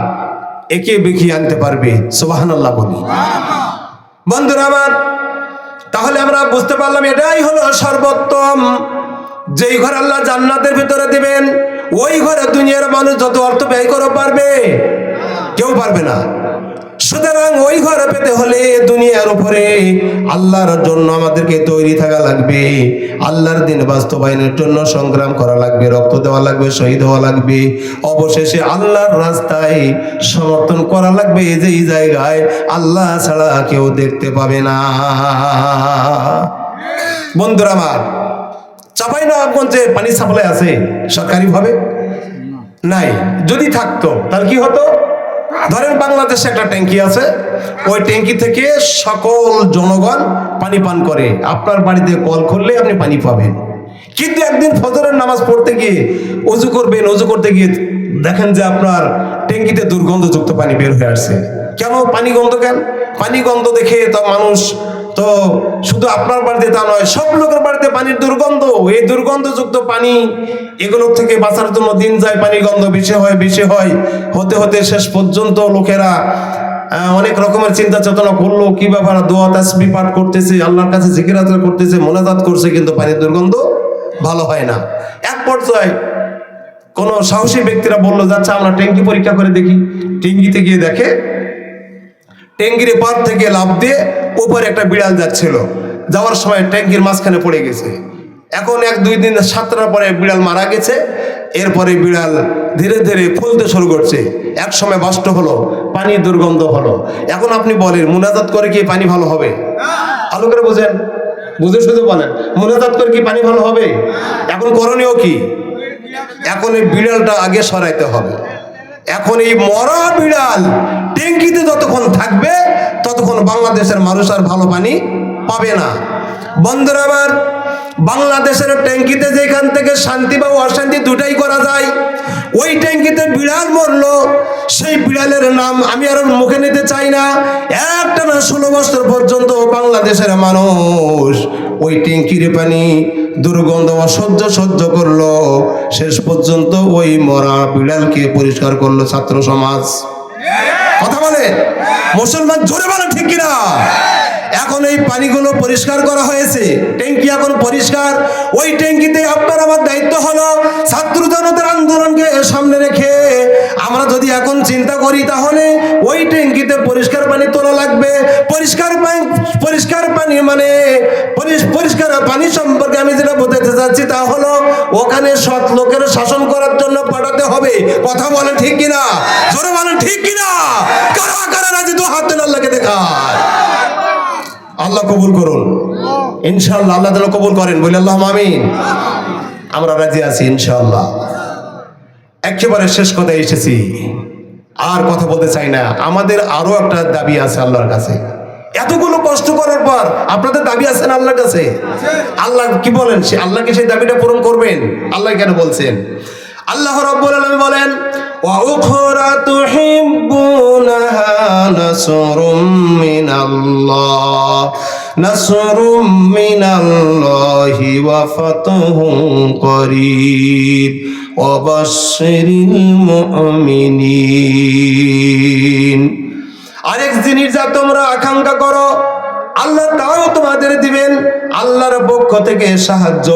একে বেঁকিয়ে আনতে পারবে। সুবহানাল্লাহ বলি। বন্ধুরা আমার, তাহলে আমরা বুঝতে পারলাম এটাই হলো সর্বোত্তম। যেই ঘর আল্লাহ জান্নাতের ভিতরে দিবেন ওই ঘরে দুনিয়ার মানুষ যত অর্থ ব্যয় করে পারবে? কেউ পারবে না। সুতরাং ওই ঘর পেতে হলে দুনিয়ার উপরে আল্লাহর জন্য আমাদেরকে তৈরি থাকা লাগবে, আল্লাহর দিন বাস্তবায়নের জন্য সংগ্রাম করা লাগবে, রক্ত দেওয়া লাগবে, শহীদ হওয়া লাগবে, অবশেষে আল্লাহর রাস্তায় সমর্থন করা লাগবে, যেই জায়গায় আল্লাহ ছাড়া কেউ দেখতে পাবে না। বন্ধুরা আমার, চাঁপাইনবাবগঞ্জে পানি সাপ্লাই আছে সরকারিভাবে? নাই। যদি থাকতো তাহলে কি হতো? ধরেন বাংলাদেশে একটা ট্যাঙ্কি আছে, ওই ট্যাঙ্কি থেকে সকল জনগণ পানি পান করে, আপনার বাড়িতে কল করলে আপনি পানি পাবেন। কিন্তু একদিন ফজরের নামাজ পড়তে গিয়ে অজু করবেন, অজু করতে গিয়ে দেখেন যে আপনার ট্যাঙ্কিতে দুর্গন্ধযুক্ত পানি বের হয়ে আসছে। কেন পানি গন্ধ? কেন পানি গন্ধ দেখে তো মানুষ, তো শুধু আপনার বাড়িতে তা নয়, সব লোকের বাড়িতে পানির দুর্গন্ধ। এই দুর্গন্ধযুক্ত পানি, এগুলোর থেকে বাঁচার জন্য দিন যায়, পানি গন্ধ বেশি হয়, হতে হতে শেষ পর্যন্ত লোকেরা অনেক রকমের চিন্তা চেতনা করলো, কি ব্যাপার, দোয়া তাসবিহ পাঠ করতেছে, আল্লাহর কাছে জিকির আজকার করতেছে, মোনাজাত করছে, কিন্তু পানির দুর্গন্ধ ভালো হয় না। এক পর্যায়ে কোনো সাহসী ব্যক্তিরা বললো, যাচ্ছে আমরা ট্যাঙ্কি পরীক্ষা করে দেখি। ট্যাঙ্কিতে গিয়ে দেখে ট্যাঙ্কির পার থেকে লাফ দিয়ে উপরে একটা বিড়াল যাচ্ছিল, যাওয়ার সময় ট্যাঙ্কির মাঝখানে পড়ে গেছে। এখন 1-2 দিন সাঁতরার পরে বিড়াল মারা গেছে। এরপরে বিড়াল ধীরে ধীরে ফুলতে শুরু করছে, এক সময় বাষ্ট হলো, পানি দুর্গন্ধ হলো। এখন আপনি বলেন মুনাজাত করে কি পানি ভালো হবে? ভালো করে বুঝেন, বুঝে শুধু বলেন, মুনাজাত করে কি পানি ভালো হবে? এখন করণীয় কি? এখন এই বিড়ালটা আগে সরাইতে হবে। এখন এই মরা বিড়াল ট্যাঙ্কিতে যতক্ষণ থাকবে ততক্ষণ বাংলাদেশের মানুষ আর ভালো পানি পাবে না। বন্ধুরা আমার, বাংলাদেশের ট্যাঙ্কিতে যেখান থেকে শান্তি বা অশান্তি দুটাই করা যায়, ওই ট্যাঙ্কিতে বিড়াল মরলো, সেই বিড়ালের নাম আমি আর মুখে নিতে চাই না। একটানা 16 বছর পর্যন্ত বাংলাদেশের মানুষ ওই ট্যাঙ্কির পানি দুর্গন্ধ সহ্য করলো, শেষ পর্যন্ত ওই মরা বিড়ালকে পরিষ্কার করলো ছাত্র সমাজ। কথা বলে মুসলমান, জোরে বলে ঠিক কিনা? এখন এই পানিগুলো পরিষ্কার করা হয়েছে, ট্যাঙ্কি এখন পরিষ্কার। ওই ট্যাঙ্কিতে আপনার আমার দায়িত্ব হলো ছাত্র জনতার আন্দোলনকে সামনে রেখে আমরা যদি এখন চিন্তা করি, তাহলে ওই ট্যাঙ্কিতে পরিষ্কার পানি তোলা লাগবে। পরিষ্কার পানি মানে পরিষ্কার পানি সম্পর্কে আমি যেটা বোঝাতে চাচ্ছি তা হলো ওখানে সৎ লোকের শাসন করার জন্য পাঠাতে হবে। কথা বলেন ঠিক কিনা? জোরে বলেন ঠিক কিনা? কারা কারা রাজি? তো হাত দেন, আল্লাহকে দেখায়। আল্লাহ কবুল করুন ইনশাআল্লাহ। আল্লাহ তাআলা কবুল করেন, বলি আল্লাহুম্মা আমিন। আমরা রাজি আছি ইনশাআল্লাহ। একেবারে শেষ কথায় এসেছি, আর কথা বলতে চাই না। আমাদের আরো একটা দাবি আছে আল্লাহর কাছে। এতগুলো কষ্ট করার পর আপনাদের দাবি আছে না আল্লাহর কাছে? আল্লাহ কি বলেন? সে আল্লাহকে সেই দাবিটা পূরণ করবেন। আল্লাহ কেন বলছেন? আল্লাহ রাব্বুল আলামিন বলেন, ওয়া উখরা তুহিব্বুনাহা নাসরুম মিনাল্লাহি ওয়া ফাতহুন করিব ওয়া বাশশিরিল মুমিনিন। আরেক জিনিস যা তোমরা আকাঙ্ক্ষা করো আল্লাহ তাও তোমাদের দিবেন, আল্লাহর পক্ষ থেকে সাহায্য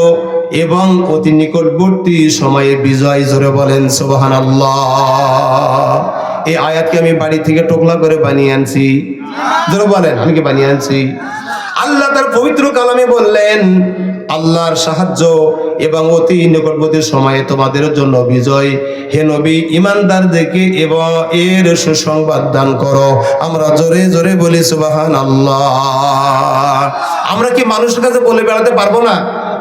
এবং অতি নিকটবর্তী সময়ে বিজয়। জোরে বলেন সুবহানাল্লাহ। এই আয়াতকে আমি বাড়ি থেকে টোকলা করে বানিয়ে আনছি। জোরে বলেন, আমি কি বানিয়ে আনছি? আল্লাহ তার পবিত্র কালামে বললেন আল্লাহর সাহায্য এবং অতি নিকটবর্তী সময়ে তোমাদের জন্য বিজয়। হে নবী, ঈমানদারদেরকে এবং এর সুসংবাদ দান করো। আমরা জোরে জোরে বলি সুবহানাল্লাহ। আমরা কি মানুষের কাছে বলে বেড়াতে পারবো না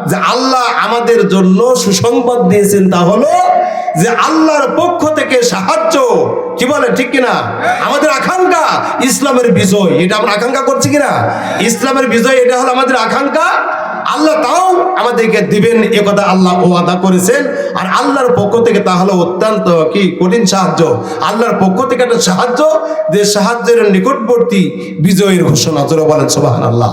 যে আল্লাহ আমাদের জন্য সুসংবাদ দিয়েছেন? তা হলো যে আল্লাহর পক্ষ থেকে সাহায্য, কি বলে ঠিক কিনা? আমাদের আকাঙ্ক্ষা ইসলামের বিজয়, এটা আমরা আকাঙ্ক্ষা করছি কিনা? ইসলামের বিজয় এটা হলো আমাদের আকাঙ্ক্ষা। আল্লাহ তাও আমাদেরকে দিবেন এ কথা আল্লাহ ওয়াদা করেছেন। আর আল্লাহর পক্ষ থেকে তা হলো অত্যন্ত কি কঠিন সাহায্য। আল্লাহর পক্ষ থেকে একটা সাহায্য, যে সাহায্যের নিকটবর্তী বিজয়ের ঘোষণা। জোরে বলেন সুবহানাল্লাহ।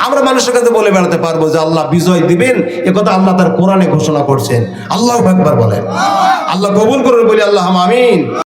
আমরা মানুষের কাছে বলে বেড়াতে পারবো যে আল্লাহ বিজয় দিবেন, এ কথা আল্লাহ তার কোরআনে ঘোষণা করছেন। আল্লাহু আকবার বলেন। আল্লাহ কবুল করুন, বলি আল্লাহ আমিন।